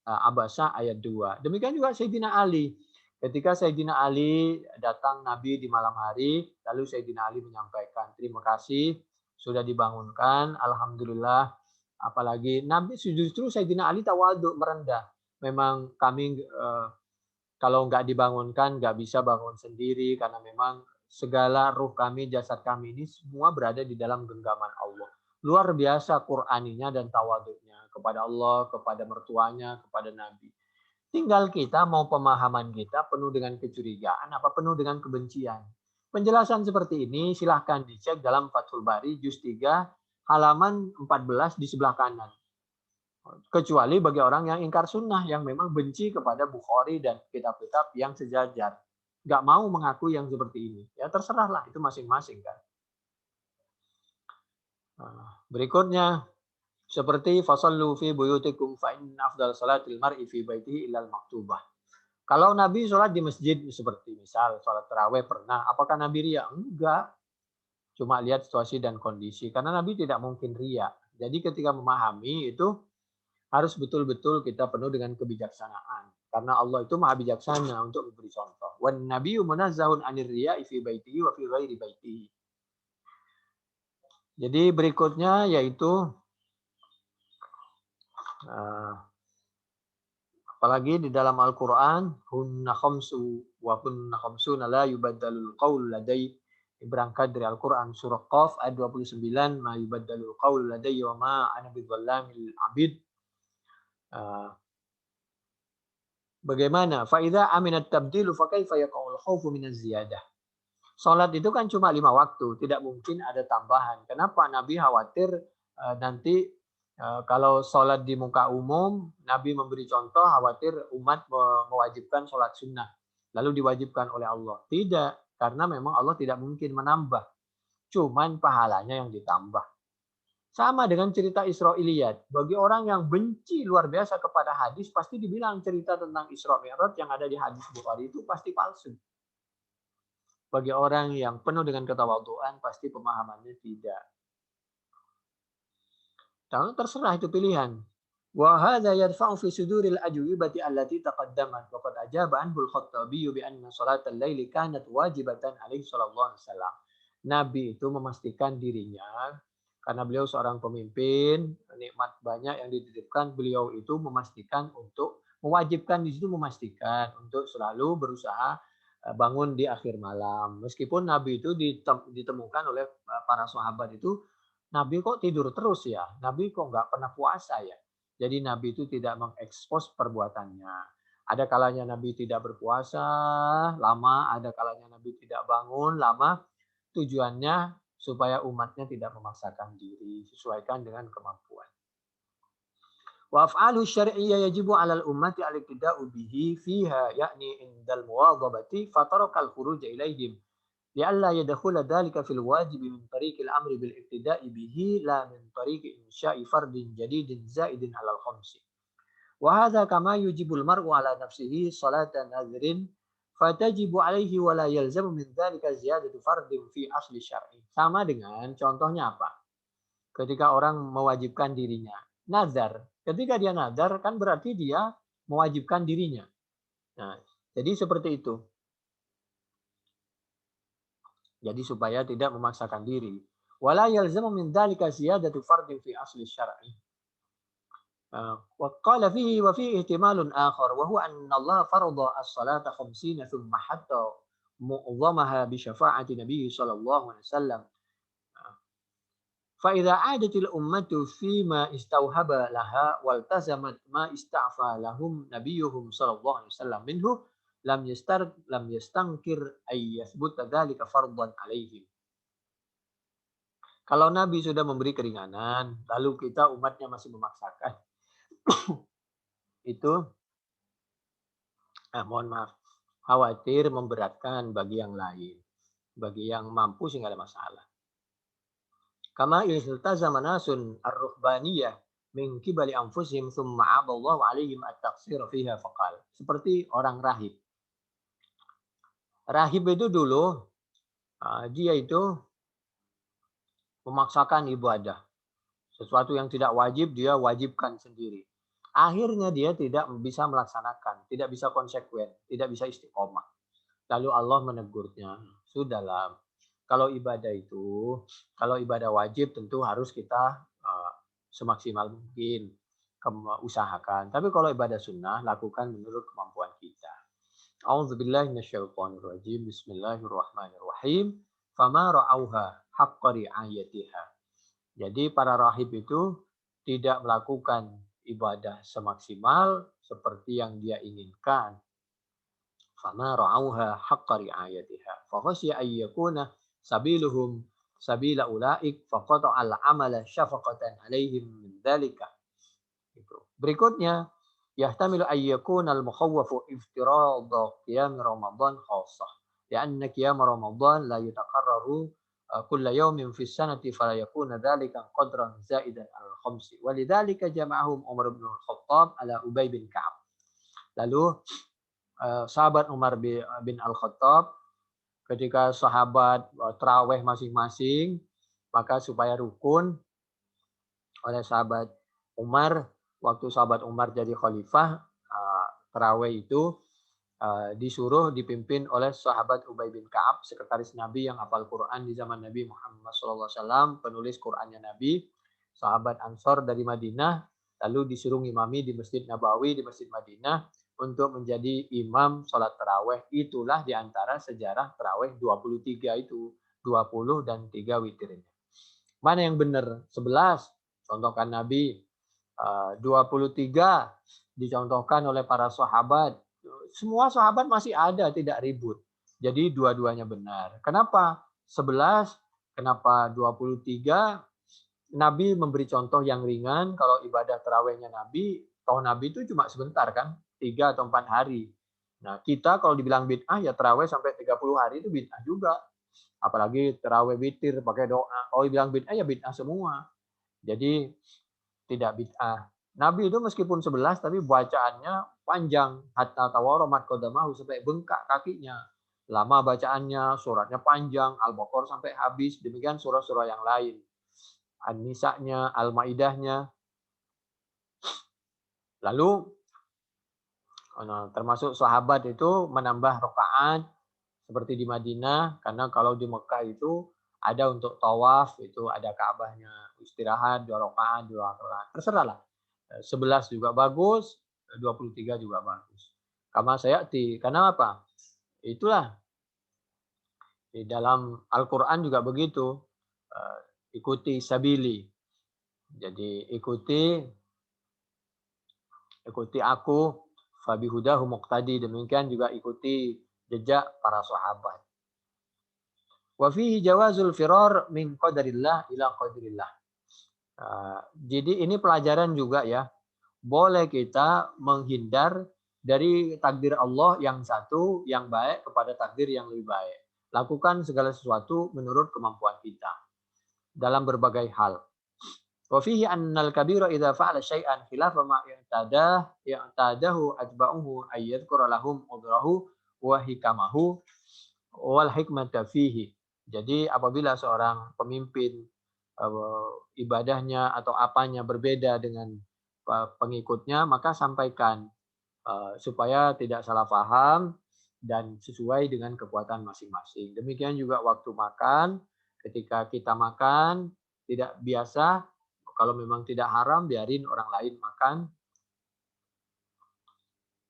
Abasa ayat 2. Demikian juga Sayyidina Ali. Ketika Sayyidina Ali datang Nabi di malam hari, lalu Sayyidina Ali menyampaikan, terima kasih sudah dibangunkan, alhamdulillah. Apalagi Nabi justru Sayyidina Ali tawadhu, merendah. Memang kami kalau nggak dibangunkan nggak bisa bangun sendiri karena memang segala ruh kami, jasad kami ini semua berada di dalam genggaman Allah. Luar biasa Qur'aninya dan tawadhunya kepada Allah, kepada mertuanya, kepada Nabi. Tinggal kita mau pemahaman kita penuh dengan kecurigaan apa penuh dengan kebencian. Penjelasan seperti ini silahkan dicek dalam Fathul Bari juz 3 halaman 14 di sebelah kanan. Kecuali bagi orang yang ingkar sunnah, yang memang benci kepada Bukhari dan kitab-kitab yang sejajar. Nggak mau mengaku yang seperti ini. Ya terserahlah, itu masing-masing kan. Berikutnya, seperti fasallu fi buyutikum fa inna afdal salatil mar'i fi baitihi ilal maktubah. Kalau Nabi sholat di masjid seperti misal sholat tarawih pernah, apakah Nabi ria? Enggak. Cuma lihat situasi dan kondisi. Karena Nabi tidak mungkin ria. Jadi ketika memahami itu harus betul-betul kita penuh dengan kebijaksanaan. Karena Allah itu maha bijaksana untuk memberi contoh. Wan nabiyyu munazzahun 'anir riya'i fi baitihi wa fi ghairi baitihi. Jadi berikutnya yaitu apalagi di dalam Al-Quran, hunna khamsu wa kunna khamsuna la yubaddalul qaul ladai. Berangkat dari Al-Quran surah Qaf ayat 29, ma yubaddalul qaul ladai wa ma ana bidzallamil abid. Bagaimana? Fa idza aminat tabdilu fa kaifa yaqul khaufu minaz ziyadah. Salat itu kan cuma 5 waktu, tidak mungkin ada tambahan. Kenapa Nabi khawatir nanti kalau sholat di muka umum, Nabi memberi contoh khawatir umat mewajibkan sholat sunnah. Lalu diwajibkan oleh Allah. Tidak, karena memang Allah tidak mungkin menambah. Cuman pahalanya yang ditambah. Sama dengan cerita Israiliyat. Bagi orang yang benci luar biasa kepada hadis, pasti dibilang cerita tentang Isra Mi'raj yang ada di hadis Bukhari itu pasti palsu. Bagi orang yang penuh dengan ketawadhuan, pasti pemahamannya tidak. Kalau terserah itu pilihan. Wa hadza yadfa'u fi suduril ajwibati allati taqaddamat wa qad ajaba anhu al-Khattabi bi anna salatal laili kanat wajibatan alaihi sallallahu alaihi wasallam. Nabi itu memastikan dirinya karena beliau seorang pemimpin, nikmat banyak yang dititipkan, beliau itu memastikan untuk mewajibkan di situ memastikan untuk selalu berusaha bangun di akhir malam. Meskipun Nabi itu ditemukan oleh para sahabat itu, Nabi kok tidur terus ya? Nabi kok nggak pernah puasa ya? Jadi Nabi itu tidak mengekspos perbuatannya. Ada kalanya Nabi tidak berpuasa lama, ada kalanya Nabi tidak bangun lama. Tujuannya supaya umatnya tidak memaksakan diri, sesuaikan dengan kemampuan. Wa af'alu syar'iyyah yajibu 'alal ummati al-iqtida'u bihi fiha ya'ni indal muwadhabati fatarakal khuruj ilaihim li'alla yadkhula dhalika fil wajib min tariqil amri bil iqtida'i bihi la min tariqi insya'i fardin jadidin zaidin 'alal khamsi. Wa hadza kama yujibul mar'u 'ala nafsihi salatan nadhrin fatajibu 'alaihi wa la yalzamu min dzalika ziyadatu fardin fi asli syar'i. Sama dengan contohnya apa? Ketika orang mewajibkan dirinya. Nazar. Ketika dia nazar kan berarti dia mewajibkan dirinya. Nah, jadi seperti itu. Jadi supaya tidak memaksakan diri. Wala yalzamu min dzalika ziyadatu fardin fi asli syar'i. وقال فيه وفيه احتمال آخر وهو أن الله فرض الصلاة 50 ثم حتى معظمها بشفاعة النبي صلى الله عليه وسلم فإذا عادت الأمة فيما استوهب لها والتزمت ما استعفى لهم نبيهم صلى الله عليه وسلم منه لم يستنكر أن يثبت ذلك فرضا عليهم. Kalau Nabi sudah memberi keringanan, lalu kita umatnya masih memaksakan, itu mohon maaf, khawatir memberatkan bagi yang lain. Bagi yang mampu sih nggak ada masalah. Kama iltazama nasun ar-ruhbaniyah min qibali anfusihim thumma 'aballahu 'alaihim at-taqsir fiha faqal. Seperti orang rahib. Rahib itu dulu dia itu memaksakan ibadah. Sesuatu yang tidak wajib dia wajibkan sendiri. Akhirnya dia tidak bisa melaksanakan, tidak bisa konsekuen, tidak bisa istiqomah. Lalu Allah menegurnya, sudahlah. Kalau ibadah itu, kalau ibadah wajib tentu harus kita semaksimal mungkin usahakan. Tapi kalau ibadah sunnah, lakukan menurut kemampuan kita. A'udzubillahi minasyaitonirrajim. Bismillahirrahmanirrahim. Fama ra'auha haqqa ri'ayatiha. Jadi para rahib itu tidak melakukan ibadah semaksimal seperti yang dia inginkan. Fama ra'auha haqqa ri'ayatiha. Fa khasya ay yakuna sabiluhum sabila ulaik faqata al-amala syafaqatan alaihim min dzalika. Berikutnya, yahtamilu ay yakuna al-mukhawwafu iftirada qiyam Ramadan khassah. Lianna qiyam Ramadan la yatakarraru kulla yawmin fi sanati fala yakuna dzalika qadran zaidan al-khamsi. Walidzalika jama'ahum Umar bin Al-Khattab ala Ubay bin Ka'ab. Lalu sahabat Umar bin Al-Khattab ketika sahabat tarawih masing-masing, maka supaya rukun oleh sahabat Umar, waktu sahabat Umar jadi khalifah, tarawih itu disuruh dipimpin oleh sahabat Ubay bin Ka'ab, sekretaris Nabi yang hafal Quran di zaman Nabi Muhammad SAW, penulis Qurannya Nabi, sahabat Ansor dari Madinah, lalu disuruh imami di Masjid Nabawi di Masjid Madinah untuk menjadi imam sholat tarawih. Itulah diantara sejarah tarawih 23 itu, 20 dan 3 witirnya. Mana yang benar? 11 contohkan Nabi, 23 dicontohkan oleh para sahabat. Semua sahabat masih ada, tidak ribut. Jadi dua-duanya benar. Kenapa 11? Kenapa 23? Nabi memberi contoh yang ringan. Kalau ibadah tarawihnya Nabi, toh Nabi itu cuma sebentar kan, 3 atau 4 hari. Nah kita kalau dibilang bid'ah ya tarawih sampai 30 hari itu bid'ah juga. Apalagi tarawih witir pakai doa. Kalau dibilang bid'ah ya bid'ah semua. Jadi tidak bid'ah. Nabi itu meskipun 11 tapi bacaannya panjang, hatta tawaramat qadamahu sampai bengkak kakinya. Lama bacaannya, suratnya panjang, Al-Baqarah sampai habis, demikian surah-surah yang lain. An-Nisa'nya, Al-Maidahnya. Lalu termasuk sahabat itu menambah rakaat seperti di Madinah, karena kalau di Mekah itu ada untuk tawaf, itu ada Ka'bahnya, istirahat 2 rakaat, 2 rakaat. Terserahlah. 11 juga bagus, 23 juga bagus. Kama sayati, karena apa? Itulah di dalam Al-Qur'an juga begitu. Ikuti sabili. Jadi ikuti aku, fabihudahu muqtadi. Demikian juga ikuti jejak para sahabat. Wa fihi jawazul firar min qadarillah ila qadarillah. Jadi ini pelajaran juga ya. Boleh kita menghindar dari takdir Allah yang satu, yang baik kepada takdir yang lebih baik. Lakukan segala sesuatu menurut kemampuan kita dalam berbagai hal. Wa fihi annal kabira idza fa'ala syai'an khilafa ma i'tadahu atba'uhu ayyadhkura lahum udrahu wa hikamahu wal hikmata fihi. Jadi apabila seorang pemimpin ibadahnya atau apanya berbeda dengan pengikutnya, maka sampaikan supaya tidak salah paham dan sesuai dengan kekuatan masing-masing. Demikian juga waktu makan, ketika kita makan tidak biasa, kalau memang tidak haram biarin orang lain makan.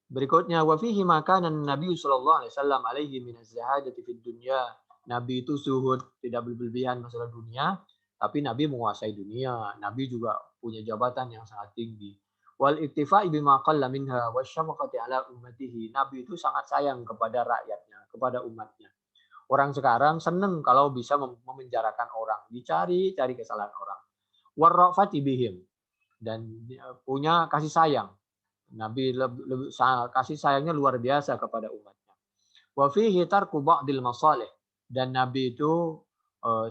Berikutnya wa fihi makanan Nabi sallallahu alaihi wasallam alaihi min az-zahadati fid dunya. Nabi itu zuhud, tidak berlebihan masalah dunia, tapi Nabi menguasai dunia. Nabi juga punya jabatan yang sangat tinggi. Wal iktifa'i bima qalla minha wasyafaqati ala ummatihi. Nabi itu sangat sayang kepada rakyatnya, kepada umatnya. Orang sekarang senang kalau bisa memenjarakan orang, cari kesalahan orang. Warrafati bihim, dan punya kasih sayang. Nabi kasih sayangnya luar biasa kepada umatnya. Wa fihi tarku ba'dil masalih, dan Nabi itu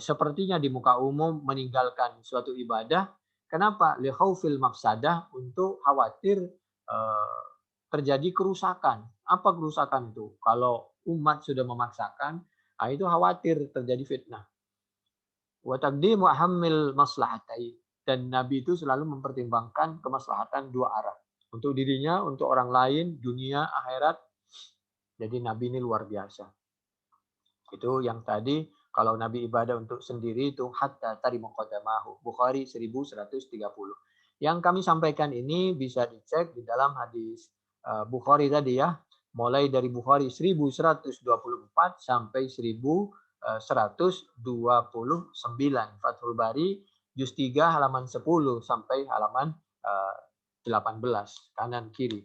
sepertinya di muka umum meninggalkan suatu ibadah. Kenapa? Li khaufil mafsadah, untuk khawatir terjadi kerusakan. Apa kerusakan itu? Kalau umat sudah memaksakan, itu khawatir terjadi fitnah. Wa taqdimu ahammil maslahatai, dan Nabi itu selalu mempertimbangkan kemaslahatan dua arah. Untuk dirinya, untuk orang lain, dunia, akhirat. Jadi Nabi ini luar biasa. Itu yang tadi, kalau Nabi ibadah untuk sendiri itu hatta tarimu qadamahu. Bukhari 1130. Yang kami sampaikan ini bisa dicek di dalam hadis Bukhari tadi ya. Mulai dari Bukhari 1124 sampai 1129. Fathul Bari juz 3 halaman 10 sampai halaman 18, kanan kiri.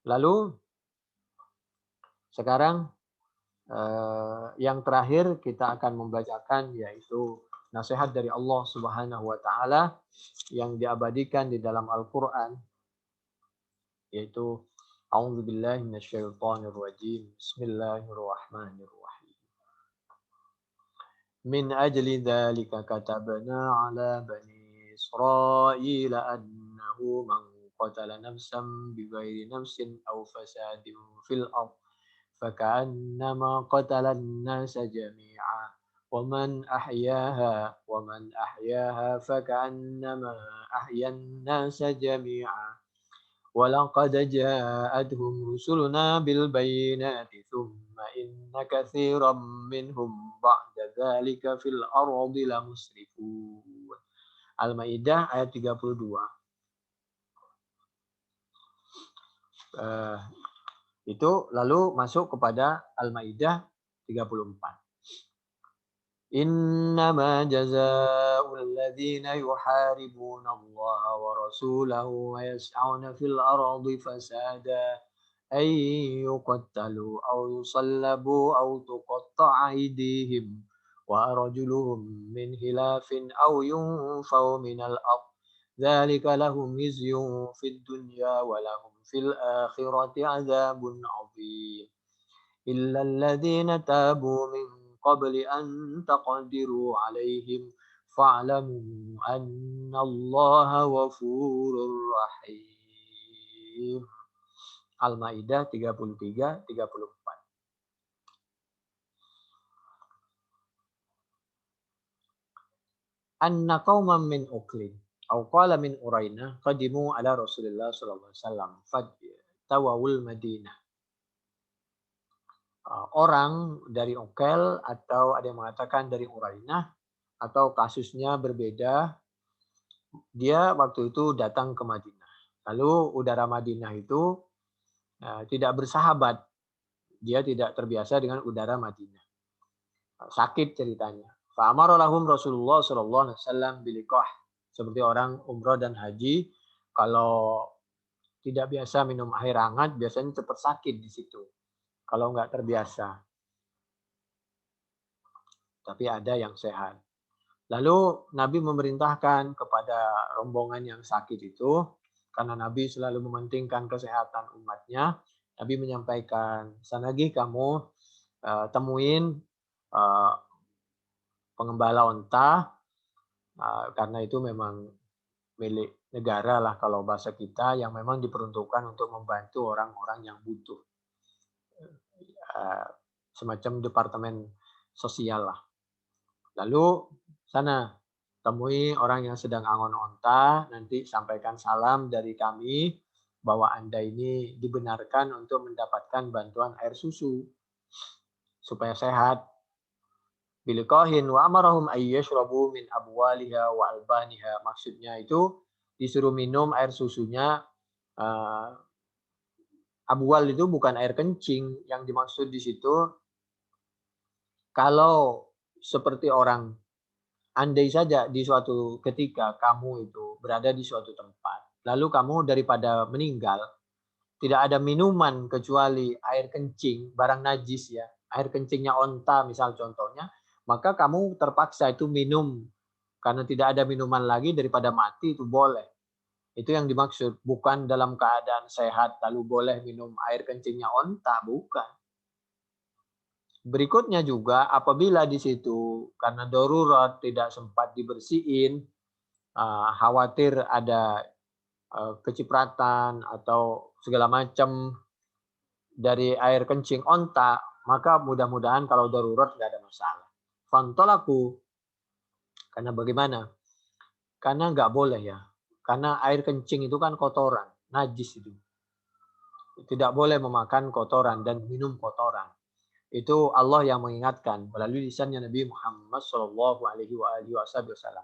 Lalu sekarang yang terakhir kita akan membacakan yaitu nasihat dari Allah Subhanahu wa taala yang diabadikan di dalam Al-Qur'an, yaitu a'udzubillahi minasyaitonir rajim. Bismillahirrahmanirrahim. Min ajli dzalika katabna 'ala bani Israila annahu man qatala nafsan bighairi nafsin aw fasadin fil ardh فكأنما قتل الناس جميعا ومن أحياها فكأنما أحيا الناس جميعا ولقد جاءتهم رسلنا بالبينات ثم إن كثيرا منهم بعد ذلك في الأرض لمسرفون. Al-Maidah ayat 32. Itu lalu masuk kepada Al-Maidah 34. Innama jazaa'ul ladzina yuharibuna Allah wa rasulahu wa yas'auna fil ardi fasada ay yuqattalu aw yusallabu aw tuqatta'a aydihim wa arjuluhum min khilafin aw yunfaw minal ardh. Dzalika lahum khizyun fid dunya wa lahum fil akhirati 'adzabun 'adzim. Illal ladzina tabu min qabli an taqdiru 'alaihim fa'lamu annallaha ghafurur rahim. Al-Maidah 33-34. Anna qauman min Uqlin aw qala min Urainah qadimu ala Rasulillah sallallahu alaihi wasallam fatawawul Madinah. Orang dari Uqel atau ada yang mengatakan dari Urainah atau kasusnya berbeda, dia waktu itu datang ke Madinah. Lalu udara Madinah itu tidak bersahabat. Dia tidak terbiasa dengan udara Madinah. Sakit ceritanya. Fa'amara lahum Rasulullah sallallahu alaihi wasallam biliqah. Seperti orang umrah dan haji, kalau tidak biasa minum air hangat, biasanya cepat sakit di situ. Kalau nggak terbiasa. Tapi ada yang sehat. Lalu Nabi memerintahkan kepada rombongan yang sakit itu, karena Nabi selalu mementingkan kesehatan umatnya, Nabi menyampaikan, sanagi kamu temuin pengembala onta, karena itu memang milik negara lah kalau bahasa kita, yang memang diperuntukkan untuk membantu orang-orang yang butuh. Semacam departemen sosial lah. Lalu sana temui orang yang sedang angon onta, nanti sampaikan salam dari kami bahwa Anda ini dibenarkan untuk mendapatkan bantuan air susu supaya sehat. Biliqahin wa amarahum ayyashrabu min abwaliha wa albaniha. Maksudnya itu disuruh minum air susunya. Abwal itu bukan air kencing, yang dimaksud di situ kalau seperti orang, andai saja di suatu ketika kamu itu berada di suatu tempat, lalu kamu daripada meninggal, tidak ada minuman kecuali air kencing, barang najis ya, air kencingnya onta misal contohnya, maka kamu terpaksa itu minum, karena tidak ada minuman lagi daripada mati itu boleh. Itu yang dimaksud, bukan dalam keadaan sehat lalu boleh minum air kencingnya onta, bukan. Berikutnya juga apabila di situ karena darurat tidak sempat dibersihin, khawatir ada kecipratan atau segala macam dari air kencing onta, maka mudah-mudahan kalau darurat nggak ada masalah. Fantolaku, karena bagaimana? Karena nggak boleh ya. Karena air kencing itu kan kotoran, najis itu. Tidak boleh memakan kotoran dan minum kotoran. Itu Allah yang mengingatkan melalui lisannya Nabi Muhammad sallallahu alaihi wasallam.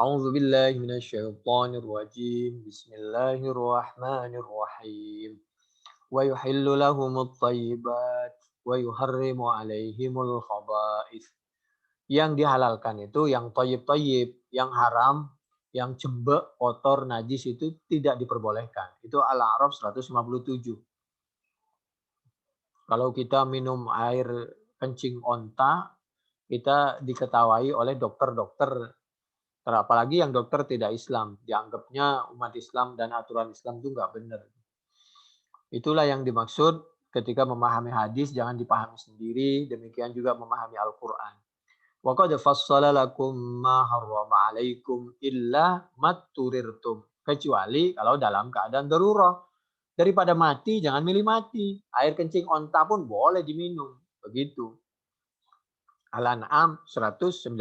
A'udzu billahi minasyaitonir rajim. Bismillahirrahmanirrahim. Wa yuhillu lahumut thayyibat wa yuharrimu 'alaihimul khaba'ith. Yang dihalalkan itu yang thayyib-thayyib, yang haram, yang jembek, kotor, najis itu tidak diperbolehkan. Itu Al-A'raf 157. Kalau kita minum air kencing onta, kita diketawai oleh dokter-dokter, apalagi yang dokter tidak Islam, dianggapnya umat Islam dan aturan Islam itu nggak benar. Itulah yang dimaksud ketika memahami hadis, jangan dipahami sendiri, demikian juga memahami Al-Quran. Wa qad fassala lakum ma harrama 'alaikum illa matturirtum. Kecuali kalau dalam keadaan darurat. Daripada mati, jangan milih mati. Air kencing onta pun boleh diminum. Begitu. Al-An'am 119.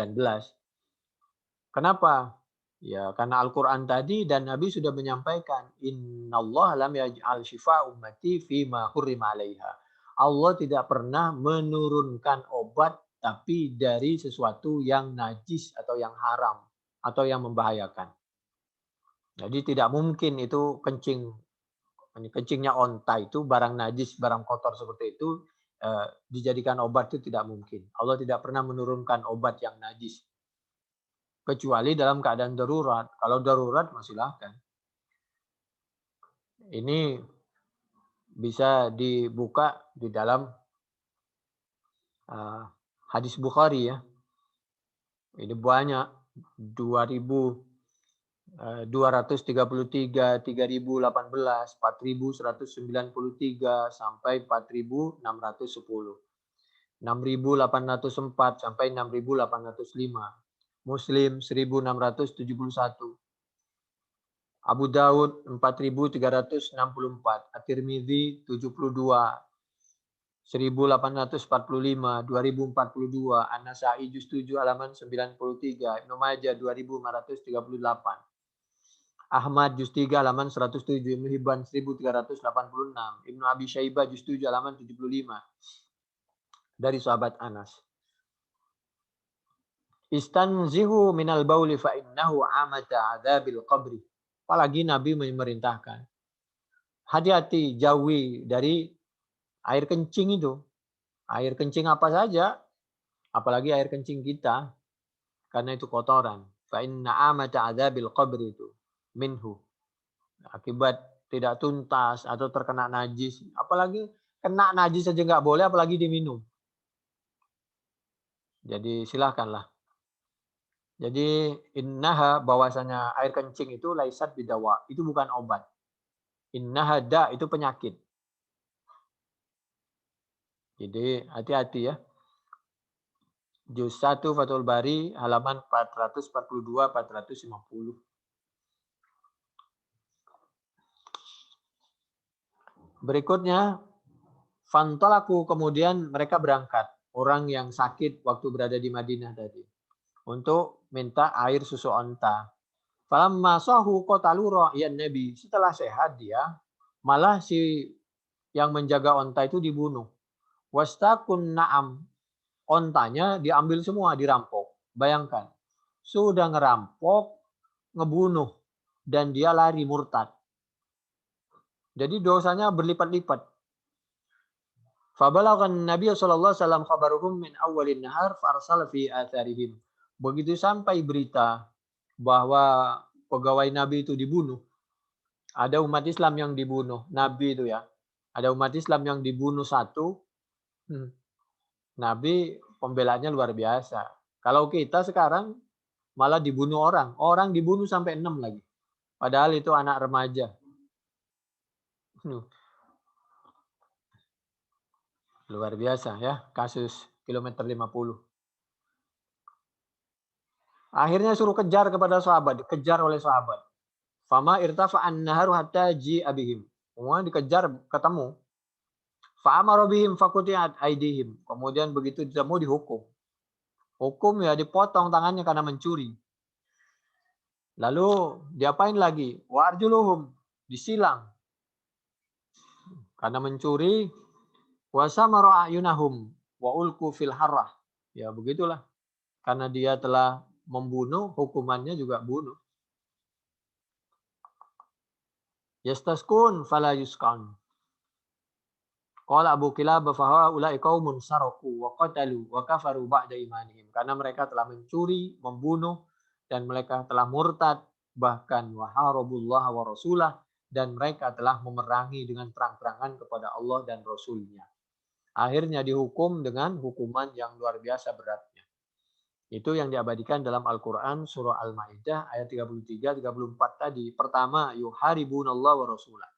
Kenapa? Ya, karena Al-Quran tadi dan Nabi sudah menyampaikan, Innallaha lam yaj'al shifa ummati fima hurrima 'alaiha. Allah tidak pernah menurunkan obat tapi dari sesuatu yang najis atau yang haram atau yang membahayakan. Jadi tidak mungkin itu kencingnya onta itu barang najis, barang kotor seperti itu dijadikan obat, itu tidak mungkin. Allah tidak pernah menurunkan obat yang najis. Kecuali dalam keadaan darurat. Kalau darurat silakan. Ini bisa dibuka di dalam hadis Bukhari ya. Ini banyak 2.233, 3.018, 4.193 sampai 4.610. 6.804 sampai 6.805. Muslim 1.671. Abu Daud 4.364. At-Tirmidzi 72. 1.845, 2.042, An-Nasa'i juz 7 halaman 93, Ibnu Majah 2.538, Ahmad juz 3 halaman 107, Ibnu Hibban 1.386, Ibnu Abi Syaibah juz 7 halaman 75, dari sahabat Anas. Istanzihu minal bauli fa innahu amata adzabil qabri. Apalagi Nabi memerintahkan, hati-hati jauhi dari air kencing itu. Air kencing apa saja, apalagi air kencing kita, karena itu kotoran. Fa inna amata adzabil qabri itu minhu. Akibat tidak tuntas atau terkena najis, apalagi kena najis saja nggak boleh, apalagi diminum. Jadi silakanlah. Jadi innaha, bahwasanya air kencing itu laisat bidawa, itu bukan obat. Innaha da, itu penyakit. Jadi hati-hati ya. Juz 1 Fathul Bari halaman 442 450. Berikutnya, fantolaku, kemudian mereka berangkat. Orang yang sakit waktu berada di Madinah tadi. Untuk minta air susu onta. Falamma sahu qatalu ra'yan Nabi. Setelah sehat dia, malah si yang menjaga onta itu dibunuh. Wastakun na'am. Ontanya diambil semua, dirampok. Bayangkan. Sudah ngerampok, ngebunuh. Dan dia lari murtad. Jadi dosanya berlipat-lipat. Fabalaghan Nabi sallallahu alaihi wasallam khabaruhum min awwalin nahar farsala fi atharihim. Begitu sampai berita bahwa pegawai Nabi itu dibunuh. Ada umat Islam yang dibunuh, Nabi itu ya. Ada umat Islam yang dibunuh satu. Nabi pembelaannya luar biasa. Kalau kita sekarang malah dibunuh orang. Orang dibunuh sampai 6 lagi. Padahal itu anak remaja. Luar biasa ya, kasus kilometer 50. Akhirnya suruh kejar kepada sahabat, dikejar oleh sahabat. Fama irtafa'an naharu hatta ji'abihim. Semua dikejar, ketemu. Fa'amara bihim fakutiat aidihim. Kemudian begitu ketemu dihukum. Hukum ya dipotong tangannya karena mencuri. Lalu diapain lagi? Wa arjuluhum, disilang. Karena mencuri. Wa samara ayunahum wa ulku fil harrah. Ya begitulah. Karena dia telah membunuh, hukumannya juga bunuh. Yastaskun fala yuskan. Qala Abu Kilabah fa haula'i qaumun saraku wa qatalu wa kafaru ba'da imanihim. Karena mereka telah mencuri, membunuh, dan mereka telah murtad, bahkan wa harabullah wa rasulah, dan mereka telah memerangi dengan terang-terangan kepada Allah dan Rasulnya. Akhirnya dihukum dengan hukuman yang luar biasa beratnya. Itu yang diabadikan dalam Al-Quran surah Al-Ma'idah ayat 33-34 tadi. Pertama, yuharibunallah wa rasulah.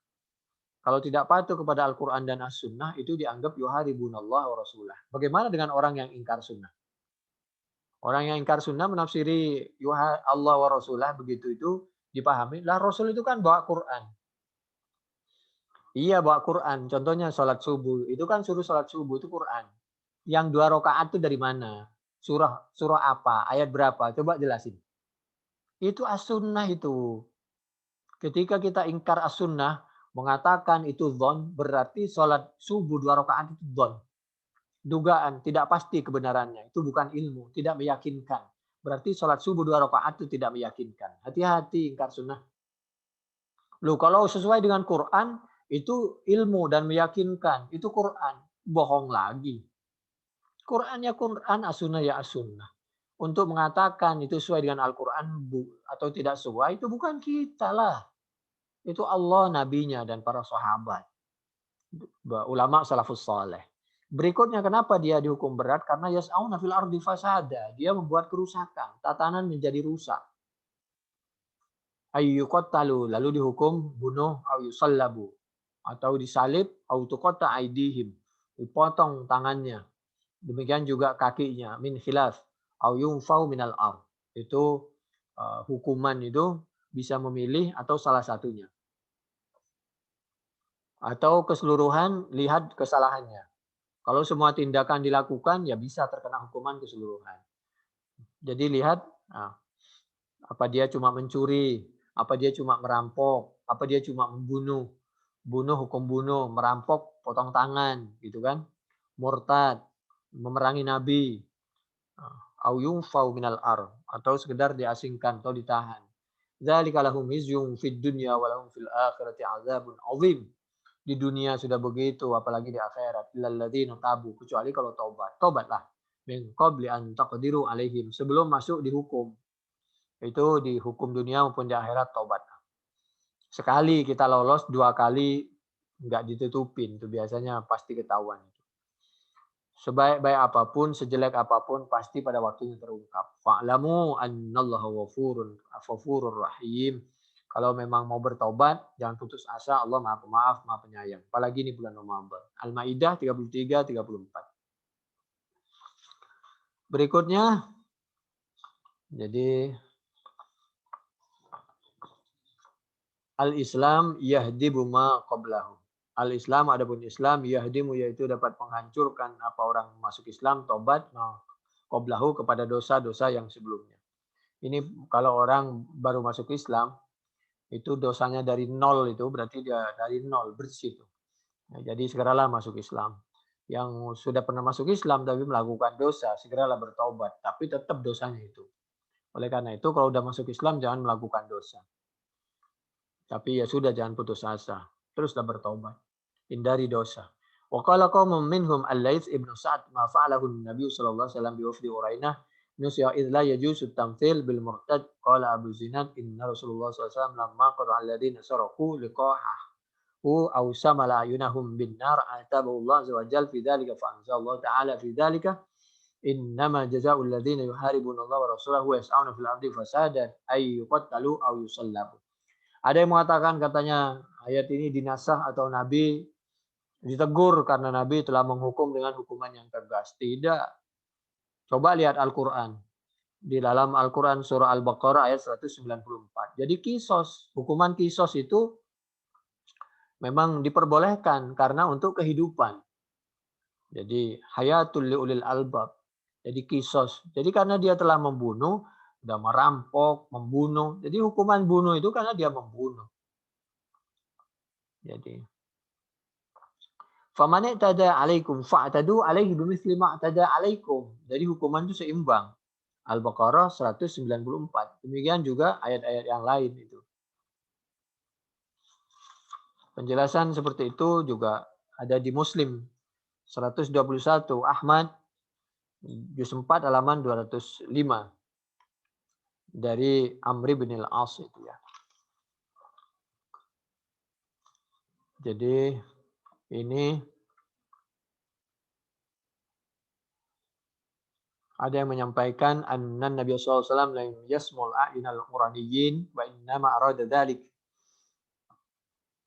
Kalau tidak patuh kepada Al-Quran dan As-Sunnah, itu dianggap yuharibunallah wa rasulah. Bagaimana dengan orang yang ingkar sunnah? Orang yang ingkar sunnah menafsiri Allah wa rasulah, begitu itu dipahami. Lah Rasul itu kan bawa Quran. Iya bawa Quran. Contohnya sholat subuh. Itu kan suruh sholat subuh, itu Quran. Yang 2 rakaat itu dari mana? Surah apa? Ayat berapa? Coba jelasin. Itu as-sunnah itu. Ketika kita ingkar as-sunnah, mengatakan itu dzon, berarti sholat subuh 2 rakaat itu dzon. Dugaan, tidak pasti kebenarannya. Itu bukan ilmu, tidak meyakinkan. Berarti sholat subuh 2 rakaat itu tidak meyakinkan. Hati-hati ingkar sunnah. Loh, kalau sesuai dengan Quran, itu ilmu dan meyakinkan. Itu Quran. Bohong lagi. Quran ya Quran, as-sunnah ya as-sunnah. Untuk mengatakan itu sesuai dengan Al-Quran atau tidak sesuai, itu bukan kita lah. Itu Allah, nabinya, dan para sahabat. Ulama salafus saleh. Berikutnya kenapa dia dihukum berat? Karena yas'auna fil ardi fasada. Dia membuat kerusakan. Tatanan menjadi rusak. Ayyuqattalu, lalu dihukum bunuh, au yusallabu, atau disalib, au tuqatta aidihim, dipotong tangannya. Demikian juga kakinya min khilaf au yunfau minal ard. Itu hukuman itu bisa memilih atau salah satunya. Atau keseluruhan lihat kesalahannya. Kalau semua tindakan dilakukan ya bisa terkena hukuman keseluruhan. Jadi lihat apa dia cuma mencuri, apa dia cuma merampok, apa dia cuma membunuh. Bunuh hukum bunuh, merampok potong tangan gitu kan. Murtad, memerangi nabi, au yunfau minal atau sekedar diasingkan atau ditahan. Dzalika lahum khizyun fid dunya wa lahum fil akhirati adzabun adzim. Di dunia sudah begitu, apalagi di akhirat. Illal ladzina tabu, kecuali kalau taubat. Taubatlah min qabli an taqdiru alaihim, sebelum masuk dihukum. Itu di hukum dunia maupun di akhirat taubat. Sekali kita lolos, dua kali nggak ditutupin, itu biasanya pasti ketahuan. Sebaik-baik apapun, sejelek apapun, pasti pada waktunya terungkap. Fa'lamu annallaha ghafurur rahim. Kalau memang mau bertobat, jangan putus asa. Allah Maha Pemaaf, Maha Penyayang. Apalagi ini bulan Ramadan. Al-Maidah 33, 34. Berikutnya, jadi al-Islam yahdibu ma qablahu. Al-Islam, adapun Islam yahdimu, yaitu dapat menghancurkan apa orang masuk Islam, tobat qablahu, kepada dosa-dosa yang sebelumnya. Ini kalau orang baru masuk Islam, itu dosanya dari nol, itu berarti dia dari nol, bersih. Nah, jadi segeralah masuk Islam. Yang sudah pernah masuk Islam tapi melakukan dosa, segeralah bertobat. Tapi tetap dosanya itu. Oleh karena itu kalau sudah masuk Islam jangan melakukan dosa. Tapi ya sudah, jangan putus asa. Teruslah bertobat. Hindari dosa. Wa qala qaumun minhum al-Laits ibn Sa'd ma fa'alahu an-nabiy sallallahu alaihi wasallam bi wafdi Urainah nusiya idh la yajuzu tamthil bil murtad. Qala Abu Zinad inna Rasulullah sallallahu alaihi wasallam lamma qara alladziina saraku liqahahu aw samala ayunahum bin nar atabahu Allah azza wa jalla fi dzalika fa anzalallahu ta'ala fi dzalika innama jazaa'ul ladziina yuharibuna Allah wa rasulahu wa yas'auna fil ardi fasadan ay yuqattalu aw yusallabu. Ada yang mengatakan katanya ayat ini dinasah atau Nabi ditegur karena Nabi telah menghukum dengan hukuman yang tegas. Tidak. Coba lihat Al-Quran. Di dalam Al-Quran surah Al-Baqarah ayat 194. Jadi kisos, hukuman kisos itu memang diperbolehkan karena untuk kehidupan. Jadi hayatul liulil albab. Jadi kisos. Jadi karena dia telah membunuh, sudah merampok, membunuh. Jadi hukuman bunuh itu karena dia membunuh. Jadi faman i'tada 'alaikum fa'tadu 'alaihi bimithli ma i'tada 'alaikum. Jadi hukuman itu seimbang. Al-Baqarah 194. Demikian juga ayat-ayat yang lain itu. Penjelasan seperti itu juga ada di Muslim 121, Ahmad juz 4 halaman 205 dari Amr bin al-As itu ya. Jadi ini ada yang menyampaikan anna Nabi sallallahu alaihi wasallam lam yasmul a'inal Qur'aniyyin wa innama arada dzalik.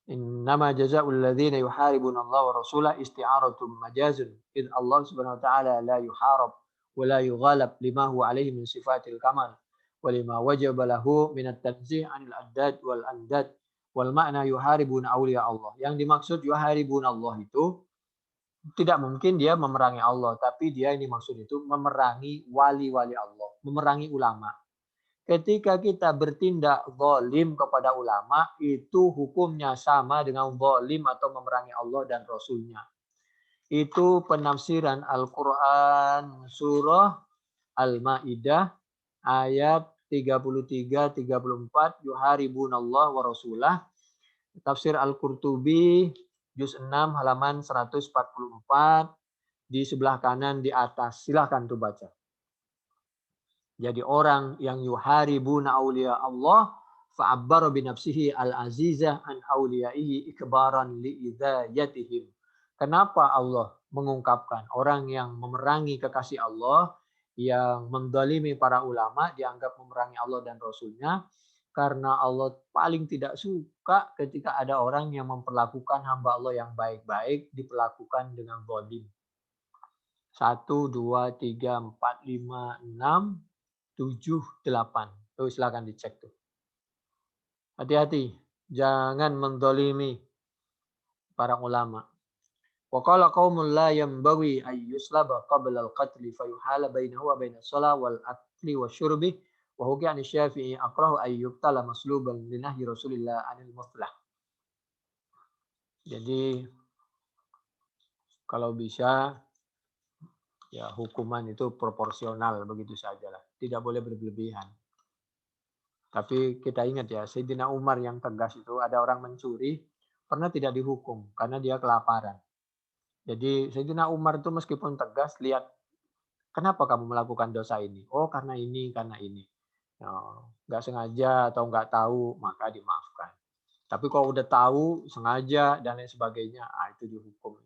Innama jazaa'ul ladzina yuharibuna Allah wa rasulahu isti'aratun majazun id Allah Subhanahu wa ta'ala la yuharab wa la yughalab lima huwa alaihi min sifatil kamal wa lima wajaba lahu min at-tanzih 'anil addad wal andad wal ma'na yuharibuna awliya Allah. Yang dimaksud yuharibuna Allah itu tidak mungkin dia memerangi Allah, tapi dia ini maksud itu memerangi wali-wali Allah, memerangi ulama. Ketika kita bertindak zalim kepada ulama, itu hukumnya sama dengan zalim atau memerangi Allah dan Rasulnya. Itu penafsiran Al-Quran surah Al-Ma'idah ayat 33-34, yuharibunallah wa rasulah. Tafsir Al-Qurtubi juz 6 halaman 144 di sebelah kanan di atas. Silahkan tuh baca. Jadi orang yang yuharibuna awliya Allah fa'abbara binafsihi al-azizah an awliyaihi ikbaran li'idayatihim. Kenapa Allah mengungkapkan orang yang memerangi kekasih Allah, yang mendalimi para ulama, dianggap memerangi Allah dan Rasulnya, karena Allah paling tidak suka ketika ada orang yang memperlakukan hamba Allah yang baik-baik diperlakukan dengan zalim. 1, 2, 3, 4, 5, 6, 7, 8. Tuh silakan dicek tuh. Hati-hati, jangan mendolimi para ulama. Wa qala qaumun la yanbaghi ay yuslaba qabla al-qatl fayuhala bainahu wa bainas shalah wal akli wasyurbi wa hukiya an Syafi'i akrahu ay yuqtala masluban li nahyi Rasulillah anil muslah. Jadi kalau bisa ya hukuman itu proporsional begitu sajalah, tidak boleh berlebihan. Tapi kita ingat ya, Sayyidina Umar yang tegas itu ada orang mencuri pernah tidak dihukum karena dia kelaparan. Jadi Sayyidina Umar itu meskipun tegas, lihat kenapa kamu melakukan dosa ini? Oh karena ini, karena ini. Nggak sengaja atau nggak tahu maka dimaafkan. Tapi kalau udah tahu, sengaja dan lain sebagainya, itu dihukum.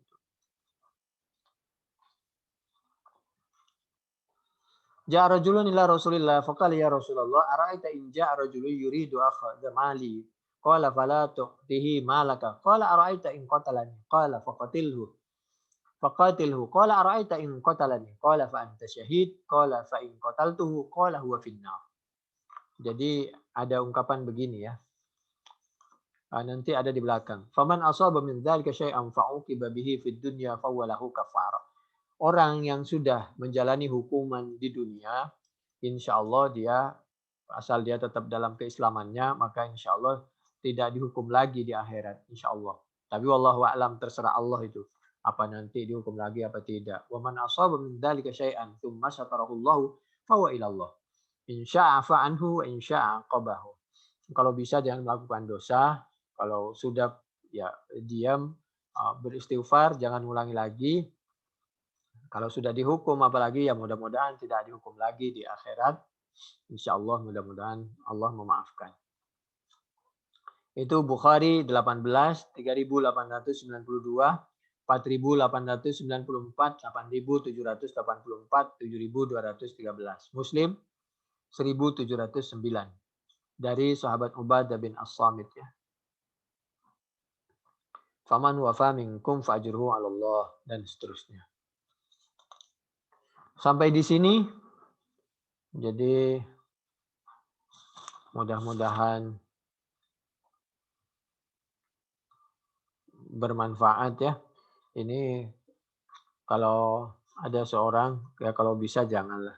Ja'a rajulun ila Rasulillah faqala ya Rasulullah ara'aita in ja'a rajulun yuridu akhadha mali qala fala tu'tihi malaka qala ara'aita in qatalani qala faqatilhu qala ara'aita in qatalani qala fa anta syahid qala fa in qataltuhu qala huwa finnar. Jadi ada ungkapan begini ya. Nanti ada di belakang. Faman asaba min dzalika syai'an fa'uqiba bihi fid dunya fa huwa lahu kafarah. Orang yang sudah menjalani hukuman di dunia, insya Allah dia, asal dia tetap dalam keislamannya, maka insya Allah tidak dihukum lagi di akhirat, insya Allah. Tapi wallahu a'lam, terserah Allah itu. Apa nanti dihukum lagi apa tidak. Wa man asaba min dzalika syai'an tsumma satarahu Allah fa huwa ila Allah. In syaa'a fa'anhu wa in syaa'a qabahu. Kalau bisa jangan melakukan dosa, kalau sudah ya diam, beristighfar, jangan ulangi lagi. Kalau sudah dihukum apalagi ya mudah-mudahan tidak dihukum lagi di akhirat. Insya Allah mudah-mudahan Allah memaafkan. Itu Bukhari 18, 3892, 4894, 8784, 7213. Muslim 1709. Dari sahabat Ubadah bin As-Samit ya. Faman wafa minkum fa'ajruhu 'ala Allah dan seterusnya. Sampai di sini, jadi mudah-mudahan bermanfaat ya. Ini kalau ada seorang, ya kalau bisa janganlah.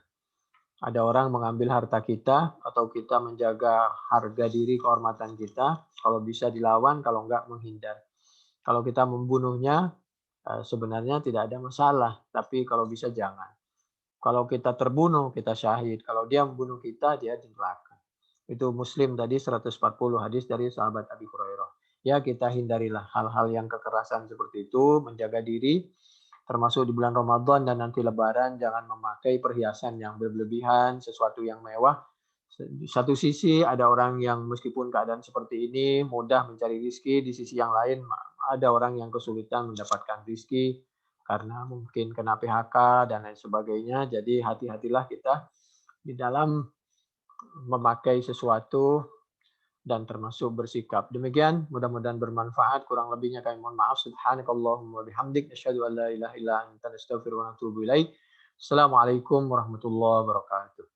Ada orang mengambil harta kita atau kita menjaga harga diri, kehormatan kita. Kalau bisa dilawan, kalau enggak menghindar. Kalau kita membunuhnya, sebenarnya tidak ada masalah. Tapi kalau bisa jangan. Kalau kita terbunuh, kita syahid. Kalau dia membunuh kita, dia di neraka. Itu Muslim tadi 140 hadis dari sahabat Abi Hurairah. Ya kita hindarilah hal-hal yang kekerasan seperti itu, menjaga diri. Termasuk di bulan Ramadan dan nanti Lebaran, jangan memakai perhiasan yang berlebihan, sesuatu yang mewah. Di satu sisi ada orang yang meskipun keadaan seperti ini mudah mencari rezeki, di sisi yang lain ada orang yang kesulitan mendapatkan rezeki karena mungkin kena PHK dan lain sebagainya. Jadi hati-hatilah kita di dalam memakai sesuatu dan termasuk bersikap. Demikian, mudah-mudahan bermanfaat. Kurang lebihnya kami mohon maaf. Subhanakallahumma bihamdik asyhadu an la ilaha illa anta astaghfiruka wa atubu ilaik. Assalamualaikum warahmatullahi wabarakatuh.